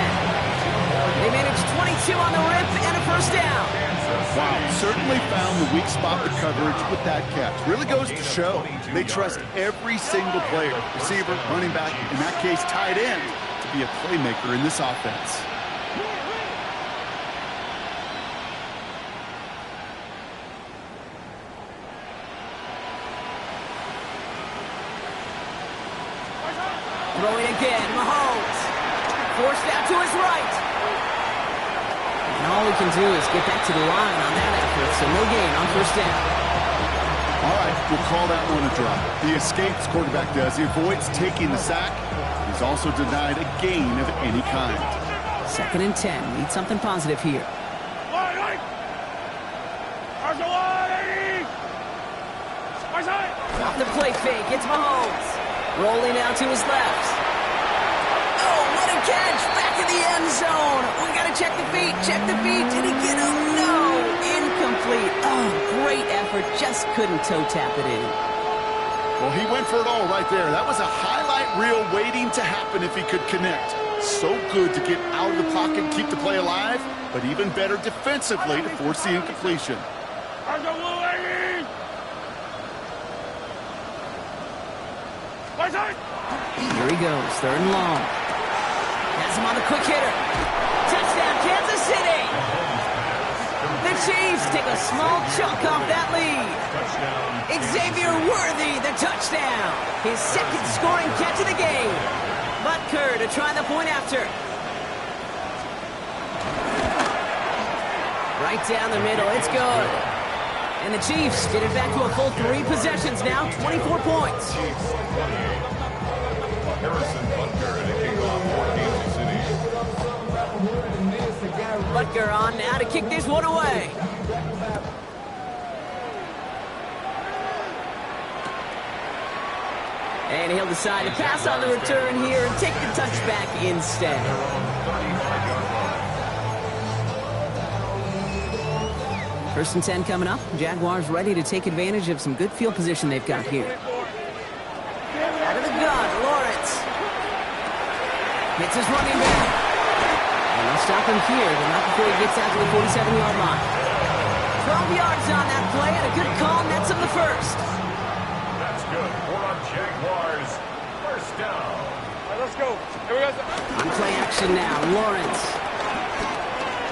They managed 22 on the rip and a first down. Wow, certainly found the weak spot with coverage with that catch. Really goes to show they trust every single player, receiver, running back, in that case tight end, to be a playmaker in this offense. Throwing again, Mahomes. Forced out to his right. And all he can do is get back to the line on that effort, so no gain on first down. All right, we'll call that one a drop. The escapes quarterback does. He avoids taking the sack. He's also denied a gain of any kind. 2nd and 10. Need something positive here. Off the play fake, it's Mahomes. Rolling out to his left. Oh, what a catch! Back in the end zone. We got to check the feet. Did he get him? No. Incomplete. Oh, great effort. Just couldn't toe tap it in. Well, he went for it all right there. That was a highlight reel waiting to happen if he could connect. So good to get out of the pocket and keep the play alive, but even better defensively to force the incompletion. Here he goes, 3rd and long. Has him on the quick hitter. Touchdown, Kansas City! The Chiefs take a small chunk off that lead. Touchdown. Xavier Worthy, the touchdown. His second scoring catch of the game. Butker to try the point after. Right down the middle, it's good. And the Chiefs get it back to a full 3 possessions now, 24 points. Chiefs 28. Harrison Butker in a kickoff for Kansas City. Butker on now to kick this one away. And he'll decide to pass on the return here and take the touchback instead. 35-yard line. First and 10 coming up. Jaguars ready to take advantage of some good field position they've got here. Out of the gun, Lawrence. Hits his running back. And they'll stop him here, but not before he gets out to the 47-yard line. 12 yards on that play, and a good call nets him the first. That's good for our Jaguars. First down. All right, let's go. Here we go. On play action now, Lawrence.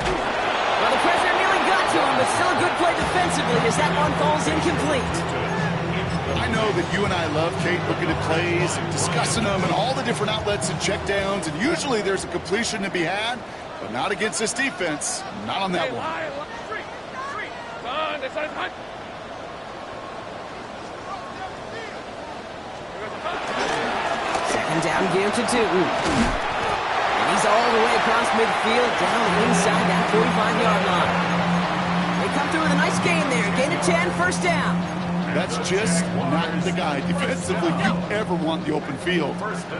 Well, the pressure nearly got to him, but still a good play defensively as that one falls incomplete. I know that you and I love, Kate, looking at plays and discussing them and all the different outlets and checkdowns, and usually there's a completion to be had, but not against this defense. Not on that one. Three. Run, they started hunt. Second down, gear to Tootin. And he's all the way across midfield, down inside that 45-yard line. They come through with a nice gain there. Gain of 10, first down. That's just not the guy defensively you ever want the open field.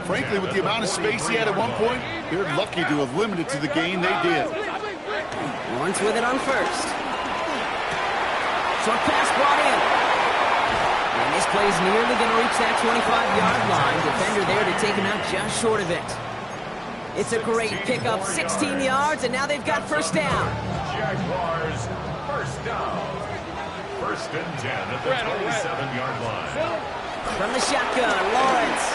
Frankly, with the amount of space he had at one point, they're lucky to have limited to the gain they did. Lawrence with it on first. Short pass brought in. And this play's nearly going to reach that 25-yard line. Defender there to take him out just short of it. It's a great pickup, 16 yards, and now they've got first down. Jaguars, first down. First and 10 at the 27-yard line. From the shotgun, Lawrence.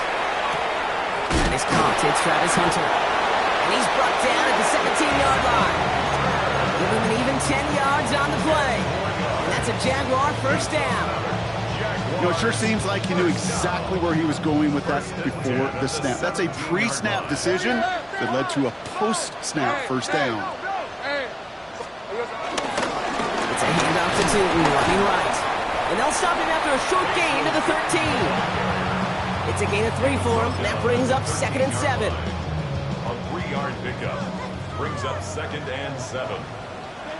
And his caught, it's Travis Hunter. And he's brought down at the 17-yard line. Give him an even 10 yards on the play. And that's a Jaguar first down. You know, it sure seems like he knew exactly where he was going with that before the snap. That's a pre-snap decision that led to a post-snap first down. It's a handoff to Tootin, running right. And they'll stop him after a short gain to the 13. It's a gain of 3 for him. That brings up second and 7. A 3-yard pickup brings up second and 7.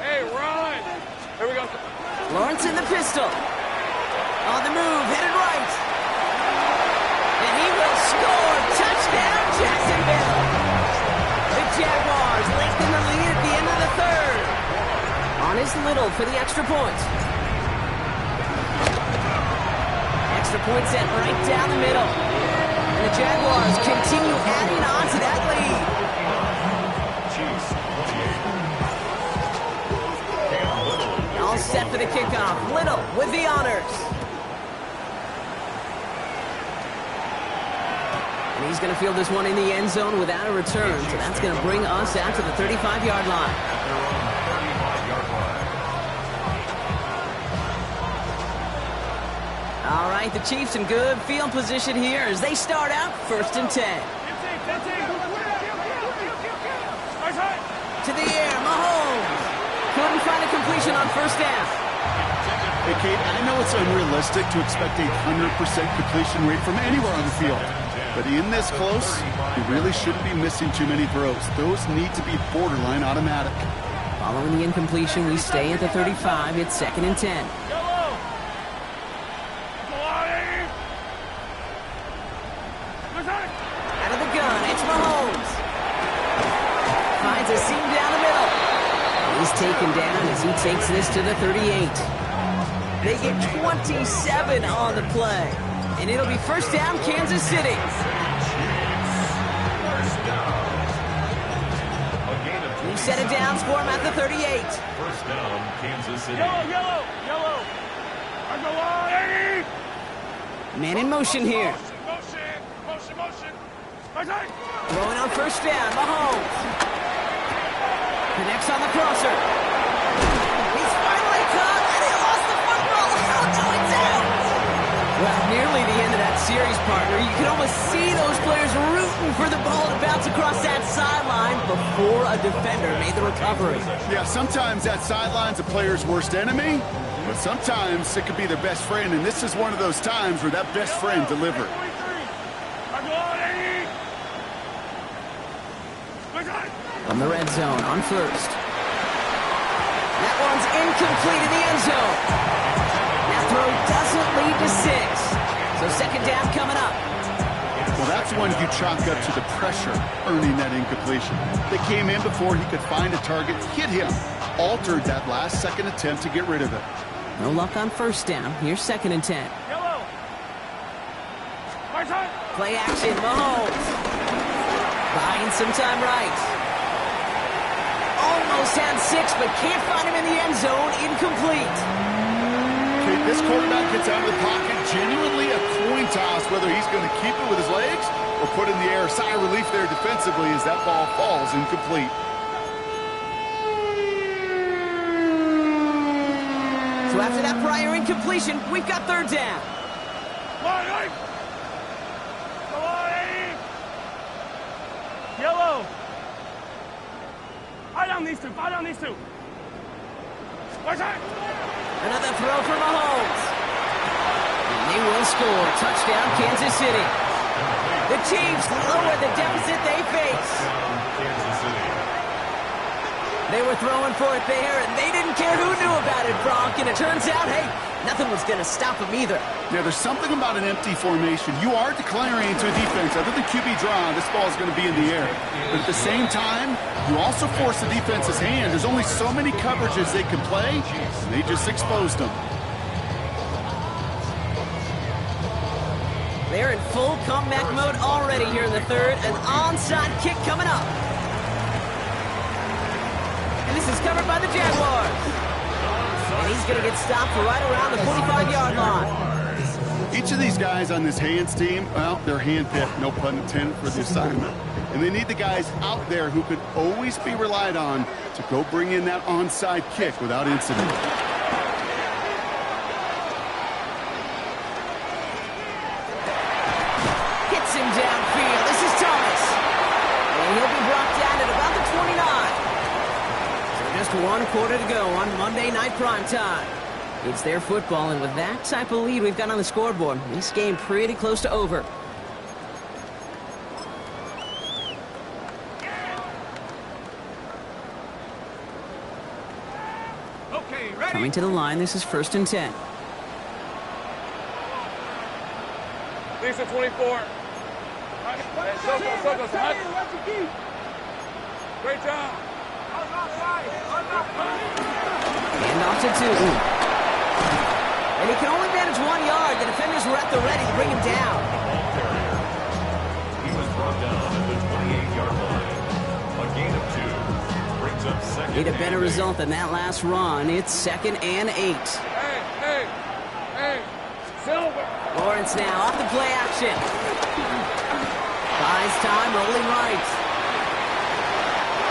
Hey, run. Here we go. Lawrence in the pistol. On the move, headed right. And he will score. Touchdown, Jacksonville. The Jaguars lengthen the lead at the end of the third. On is Little for the extra point. Extra point set right down the middle. And the Jaguars continue adding on to that lead. Chiefs 28. All set for the kickoff. Little with the honors. And he's going to field this one in the end zone without a return. So that's going to bring us out to the 35-yard line. All right, the Chiefs in good field position here as they start out first and 10. To the air, Mahomes. Couldn't find a completion on first down. Hey, Kate, I know it's unrealistic to expect a 100% completion rate from anywhere on the field. But in this close, you really shouldn't be missing too many throws. Those need to be borderline automatic. Following the incompletion, we stay at the 35. It's second and 10. Out of the gun, it's Mahomes. Finds a seam down the middle. He's taken down as he takes this to the 38. They get 27 on the play. And it'll be first down, Kansas City. We set it down for him at the 38. First down, Kansas City. Yellow. On the line. Man in motion here. Motion. Throwing on first down, Mahomes. Connects on the crosser. He's finally caught, and he lost the football. Oh, no, he series, partner. You can almost see those players rooting for the ball to bounce across that sideline before a defender made the recovery. Yeah, sometimes that sideline's a player's worst enemy, but sometimes it could be their best friend, and this is one of those times where that best friend delivered. From the red zone on first. That one's incomplete in the end zone. That throw doesn't lead to 6. So second down coming up. Well, that's one you chalk up to the pressure earning that incompletion. They came in before he could find a target, hit him, altered that last second attempt to get rid of it. No luck on first down. Here's second and 10. Play action, Mahomes. Buying some time right. Almost had 6, but can't find him in the end zone. Incomplete. Okay, this quarterback gets out of the pocket. Genuinely a coin toss whether he's going to keep it with his legs or put in the air. Sigh of relief there defensively as that ball falls incomplete. So after that prior incompletion, we've got third down. Yellow. Fire down these two. Fire down these two. Another throw for Mahomes. And they will score. Touchdown, Kansas City. The Chiefs lower the deficit they face. Kansas City. They were throwing for it there, and they didn't care who knew about it, Bronk. And it turns out, hey, nothing was going to stop them either. Yeah, there's something about an empty formation. You are declaring to a defense, other than QB draw, this ball is going to be in the air. But at the same time, you also force the defense's hand. There's only so many coverages they can play, and they just exposed them. They're in full comeback mode already here in the third. An onside kick coming up. And this is covered by the Jaguars. And he's going to get stopped right around the 45-yard line. Each of these guys on this hands team, well, they're hand-picked, no pun intended, for the assignment. And they need the guys out there who could always be relied on to go bring in that onside kick without incident. Hits him downfield. This is Thomas. And he'll be brought down at about the 29. So just 1 quarter to go on Monday Night Primetime. It's their football, and with that type of lead we've got on the scoreboard, this game pretty close to over. Okay, ready? Coming to the line, this is 1st and 10. Lisa 24. Circle, great job. And off to 2. And he can only manage 1 yard. The defenders were at the ready to bring him down. He was brought down at the 28-yard line. A gain of 2 brings up second. Need a better result than that last run. It's 2nd and 8. Hey, Silver. Lawrence now off the play action. Buys time, rolling right.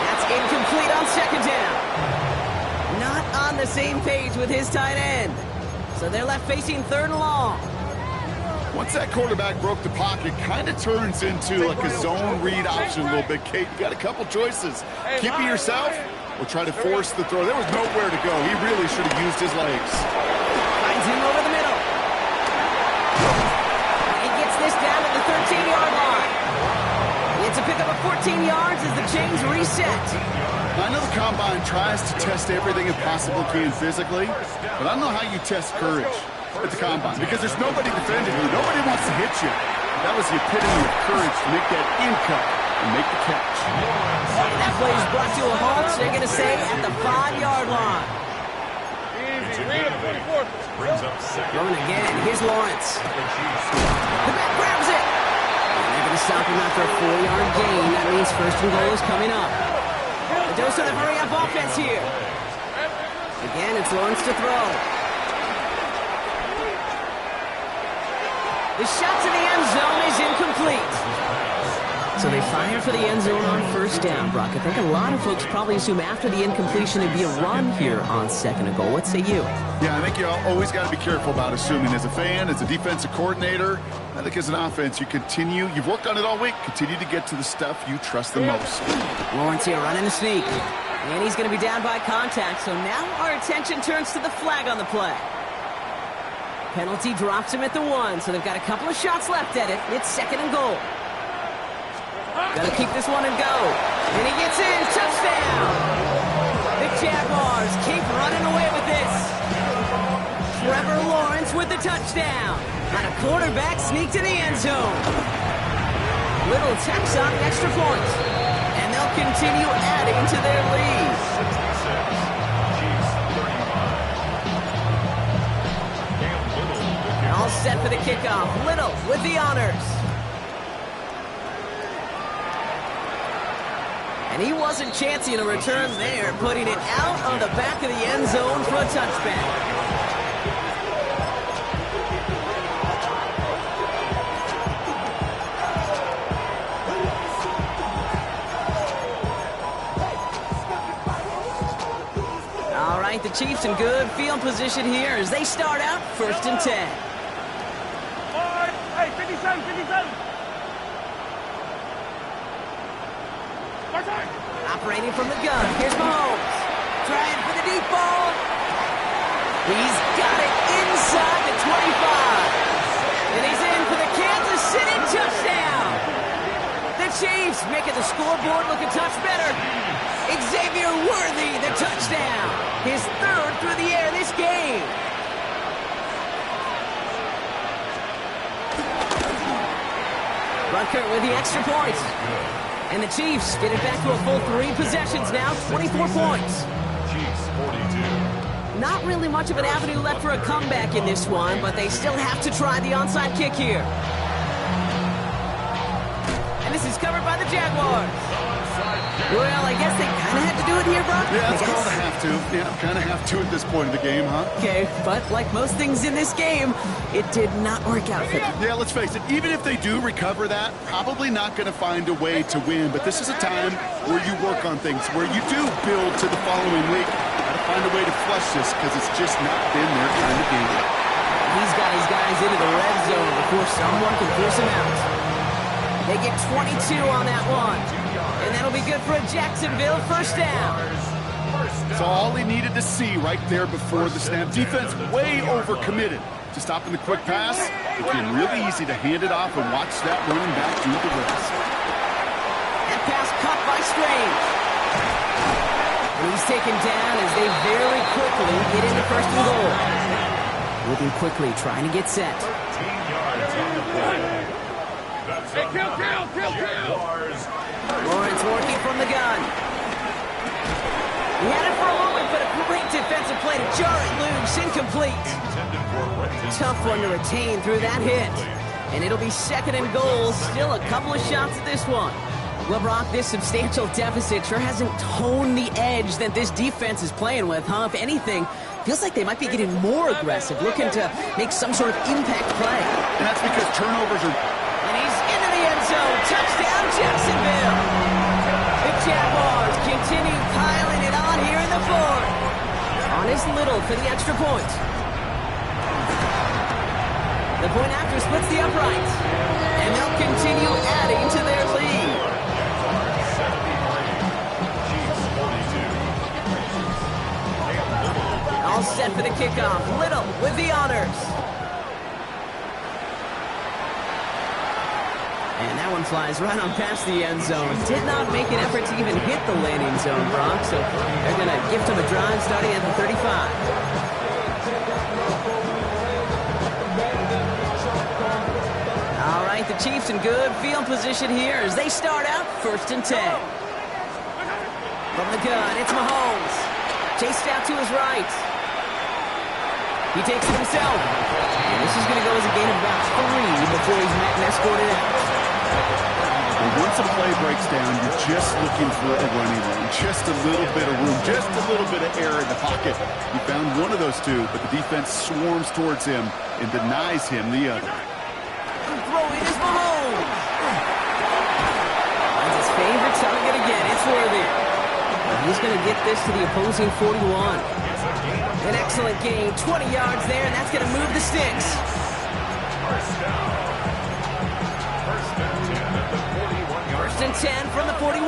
That's incomplete on 2nd down. Not on the same page with his tight end. So they're left facing 3rd and long. Once that quarterback broke the pocket, kind of turns into like a zone read option a little bit. Kate, you got a couple choices. Keep it yourself or try to force the throw. There was nowhere to go. He really should have used his legs. Finds him over the middle. He gets this down at the 13-yard line. It's a pickup of 14 yards as the chains reset. I know the Combine tries to test everything it possibly can physically, but I don't know how you test courage at the Combine because there's nobody defending you. Nobody wants to hit you. That was the epitome of courage to make that in cut and make the catch. And that play is brought to a halt, so they're going to say at the 5-yard line. Easy, read him, 24. Brings up second. Going again. Here's Lawrence. The back grabs it. And they're going to stop him after a 4-yard gain. That means 1st and goal is coming up. The dose of the hurry-up offense here. Again, it's Lawrence to throw. The shot to the end zone is incomplete. So they fire for the end zone on first down, Brock. I think a lot of folks probably assume after the incompletion it'd be a run here on second and goal. What say you? Yeah, I think you always got to be careful about assuming. As a fan, as a defensive coordinator, I think as an offense, you've worked on it all week. Continue to get to the stuff you trust the most. Lawrence here running the sneak. And he's going to be down by contact, so now our attention turns to the flag on the play. Penalty drops him at the 1, so they've got a couple of shots left at it. It's second and goal. Gotta keep this one and go. And he gets in. Touchdown! The Jaguars keep running away with this. Trevor Lawrence with the touchdown. On a quarterback sneak to the end zone. Little tacks on the extra point. And they'll continue adding to their lead. 66, all set for the kickoff. Little with the honors. And he wasn't chancing a return there, putting it out on the back of the end zone for a touchback. All right, the Chiefs in good field position here as they start out first and 10. Hey, 57, 57. Operating from the gun. Here's Mahomes. Trying for the deep ball. He's got it inside the 25. And he's in for the Kansas City touchdown. The Chiefs making the scoreboard look a touch better. Xavier Worthy, the touchdown. His third through the air this game. Rucker with the extra point. And the Chiefs get it back to a full 3 possessions now, 24 points. Chiefs 42. Not really much of an avenue left for a comeback in this one, but they still have to try the onside kick here. And this is covered by the Jaguars. Well, I guess they kind of had to do it here, Brock. Yeah, it's called a have to. Yeah, kind of have to at this point of the game, huh? Okay, but like most things in this game, it did not work out for them. Yeah, let's face it, even if they do recover that, probably not going to find a way to win. But this is a time where you work on things, where you do build to the following week. Got to find a way to flush this because it's just not been their kind of game. He's got his guys into the red zone before someone can force him out. They get 22 on that one. And that'll be good for a Jacksonville first down. So all he needed to see right there before the snap. Defense way overcommitted to stopping the quick pass. It became really easy to hand it off and watch that running back do the rest. That pass caught by Strange. And he's taken down as they very quickly get into first and goal. Moving quickly, trying to get set. 13 yards on the play. That's Hey, kill! Lawrence working from the gun. He had it for a moment, but a great defensive play to jar it loose. Incomplete. Tough one to retain through that hit. And it'll be second and goal. Still a couple of shots at this one. Well, Brock, this substantial deficit sure hasn't toned the edge that this defense is playing with, huh? If anything, feels like they might be getting more aggressive, looking to make some sort of impact play. And that's because turnovers are... And he's into the end zone. Touchdown, Jacksonville. The Jaguars continue piling it on here in the fourth. On is Little for the extra point. The point after splits the uprights. And they'll continue adding to their lead. All set for the kickoff. Little with the honors. And that one flies right on past the end zone. Did not make an effort to even hit the landing zone, Brock. So they're going to gift him a drive starting at the 35. All right, the Chiefs in good field position here as they start out first and 10. From the gun, it's Mahomes. Chased out to his right. He takes it himself. And this is going to go as a gain of about 3 before he's met and escorted out. And once a play breaks down, you're just looking for a running room. Just a little bit of room, just a little bit of air in the pocket. He found one of those two, but the defense swarms towards him and denies him the other. Throwing is Mahomes. worthy. He's going to get this to the opposing 41. An excellent gain, 20 yards there, and that's going to move the sticks. First down. First and 10 at the 41-yard First and 10 from the 41.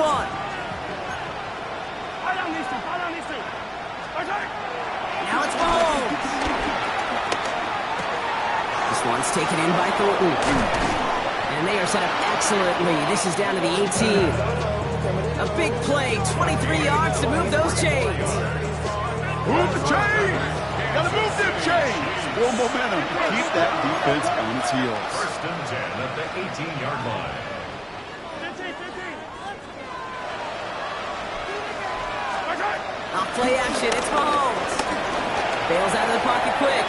Now it's Mahomes. This one's taken in by Thornton. And they are set up excellently. This is down to the 18. A big play, 23 yards to move those chains. Move the chains! Gotta move them chains! Build momentum. Keep that defense on its heels. First and 10 at the 18-yard line. Off play action, it's Mahomes. Bails out of the pocket quick.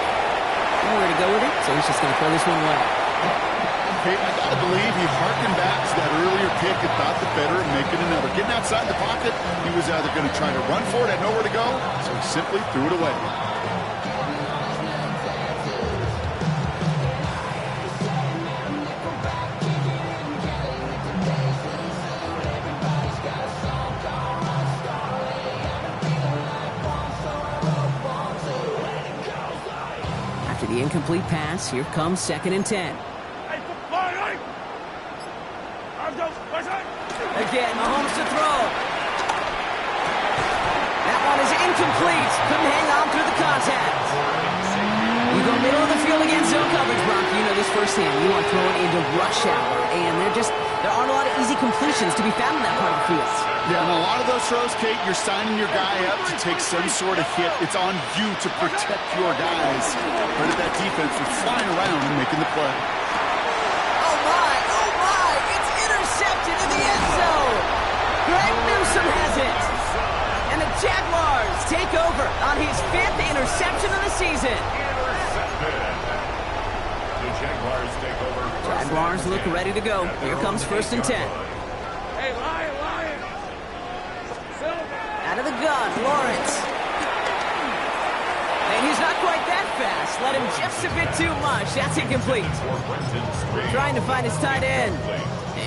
Nowhere to go with it, so he's just going to throw this one away. Hey, I gotta believe he harkened back to that earlier pick and thought the better of making another. Getting outside the pocket, he was either going to try to run for it, had nowhere to go, so he simply threw it away. After the incomplete pass, here comes 2nd and 10. Again, Mahomes to throw. That one is incomplete. Couldn't hang on through the contact. You go middle of the field against zone coverage, Brock. You know this firsthand. You are throwing into rush hour, and there aren't a lot of easy completions to be found in that part of the field. Yeah, and a lot of those throws, Kate, you're signing your guy up to take some sort of hit. It's on you to protect your guys. Credit that defense for flying around and making the play. Oh my, it's intercepted in the end zone. Greg Newsome has it. And the Jaguars take over on his 5th interception of the season. The Jaguars take over. Jaguars look ready to go. Here comes 1st and 10. Hey, Lion! Out of the gun, Lawrence. And he's not quite that fast. Let him just a bit too much. That's incomplete. Trying to find his tight end.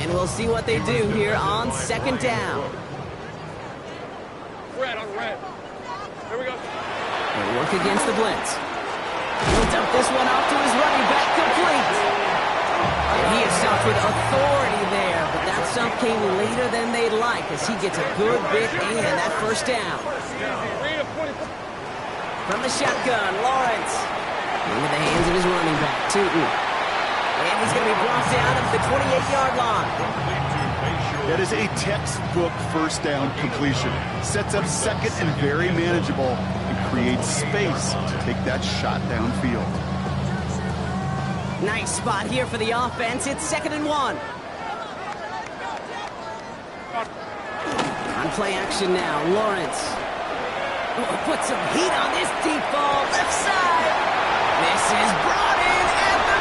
And we'll see what they do here on 2nd down. Red on red. Here we go. They work against the blitz. He'll dump this one off to his running back, complete. And he is stopped with authority there, but that stop came later than they'd like as he gets a good bit in that 1st down. From the shotgun, Lawrence. Into the hands of his running back, Tootin. And he's going to be brought down at the 28-yard line. That is a textbook 1st down completion. Sets up 2nd and very manageable and creates space to take that shot downfield. Nice spot here for the offense. It's 2nd and 1. On play action now, Lawrence. Put some heat on this deep ball, left side. This is brought in at the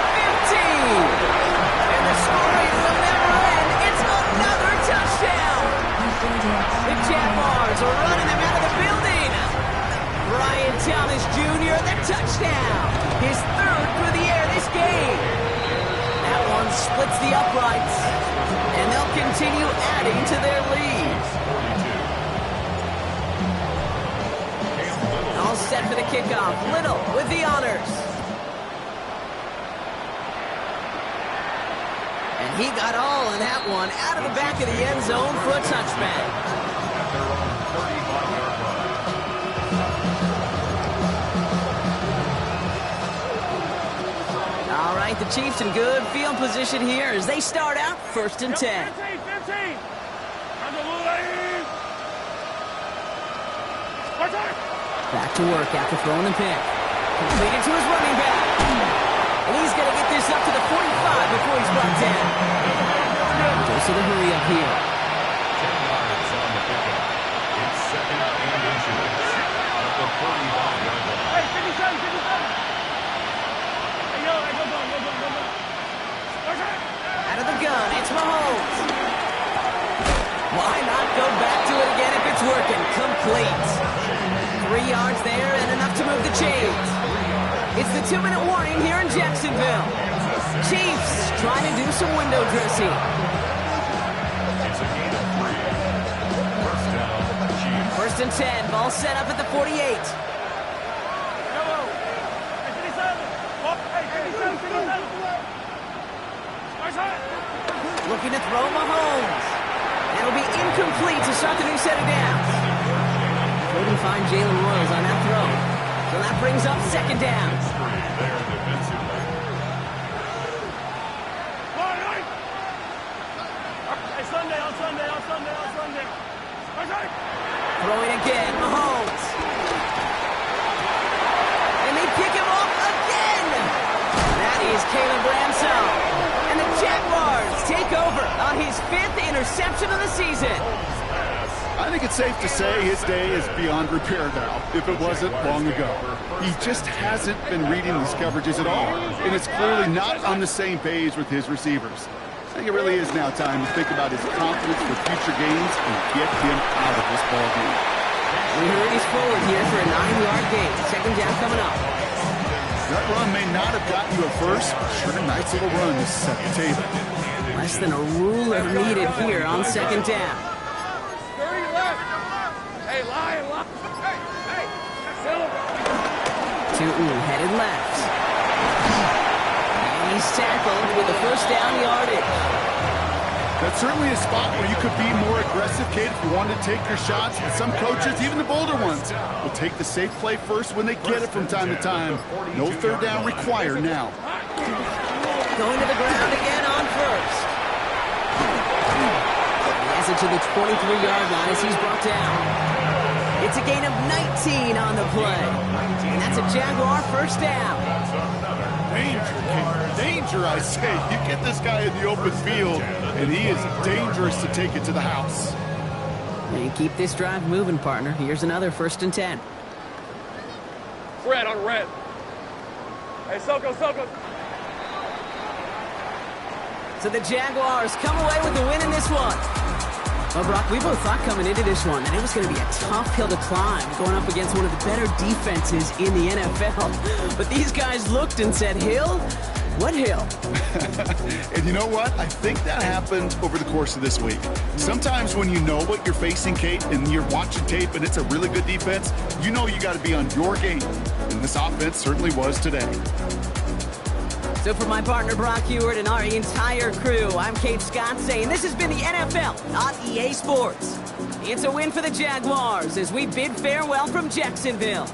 15. And the scoring will never end. It's another touchdown. The Jaguars are running them out of the building. Brian Thomas Jr., the touchdown. His 3rd through the air this game. That one splits the uprights. And they'll continue adding to their lead. All set for the kickoff. Little with the honors. And he got all of that one out of the back of the end zone for a touchback. All right, the Chiefs in good field position here as they start out 1st and 10. 15. Back to work after throwing the pick. Completed to his running back. And he's going to get this up to the 45 before he's brought down. Goes to the hurry up here. 10 yards on the pickup. It's 2nd and inches at the 45-yard line. Hey, 57. Hey, go. Out of the gun, it's Mahomes. Why not go back to it again if it's working? Complete. 3 yards there and enough to move the chains. It's the 2-minute warning here in Jacksonville. Chiefs trying to do some window dressing. It's a gain of 3. First and 10. Ball set up at the 48. Looking to throw Mahomes. It'll be incomplete to start the new set of downs. Couldn't find Jalen Royals on that throw. So that brings up second down. Throwing again, Mahomes. And they pick him off again. That is Caleb Ramsell. And the Jaguars take over on his 5th interception of the season. I think it's safe to say his day is beyond repair now, if it wasn't long ago. He just hasn't been reading these coverages at all, and it's clearly not on the same page with his receivers. I think it really is now time to think about his confidence for future games and get him out of this ball game. We hurries forward here for a 9-yard gain. Second down coming up. That run may not have gotten you a first, but sure a nice little run to set the table. Less than a ruler needed here on second down. 30 left. Hey, Lion. Hey, Silver. Tootin headed left. And he's tackled with the first down yardage. That's certainly a spot where you could be more aggressive, Kate, if you wanted to take your shots. And some coaches, even the bolder ones, will take the safe play first when they get it from time to time. No third down required now. Going to the ground again on first. He has it to the 23-yard line as he's brought down. It's a gain of 19 on the play. And that's a Jaguar first down. Danger, I say. You get this guy in the open field, and he is dangerous to take it to the house. And keep this drive moving, partner. Here's another first and 10. Red on red. Hey, Soko. So the Jaguars come away with the win in this one. Well, Brock, we both thought coming into this one that it was going to be a tough hill to climb, going up against one of the better defenses in the NFL. But these guys looked and said, Hill? What hill? And you know what? I think that happened over the course of this week. Sometimes when you know what you're facing, Kate, and you're watching tape and it's a really good defense, you know you got to be on your game. And this offense certainly was today. So for my partner, Brock Heward, and our entire crew, I'm Kate Scott saying this has been the NFL, not EA Sports. It's a win for the Jaguars as we bid farewell from Jacksonville.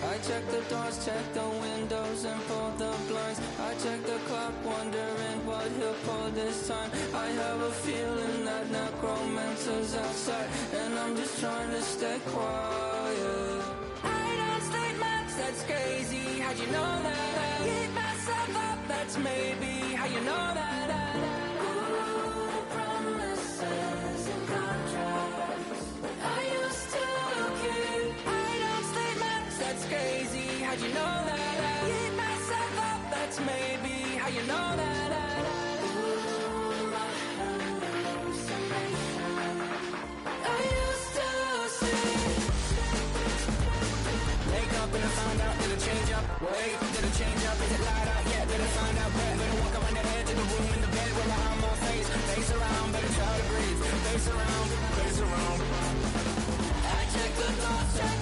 I check the doors, check the windows, and pull the blinds. I check the clock, wondering what he'll pull this time. I have a feeling that necromancer's outside, and I'm just trying to stay quiet. I don't sleep much, that's crazy. How'd you know that? Keep myself up, that's maybe how you know that. Ooh, promises and contracts. I used to keep. I don't sleep much, that's crazy. How'd you know that? Keep myself up, that's maybe how you know that. Ooh, my hallucination. I used to see. Wake up and I found out, did it change up? Wait, did it change up? Is it light out? Yeah, did it find out? Better walk around the edge of the room in the bed with my arm on face. Face around, better try to breathe. Face around, face around. I check the doors, check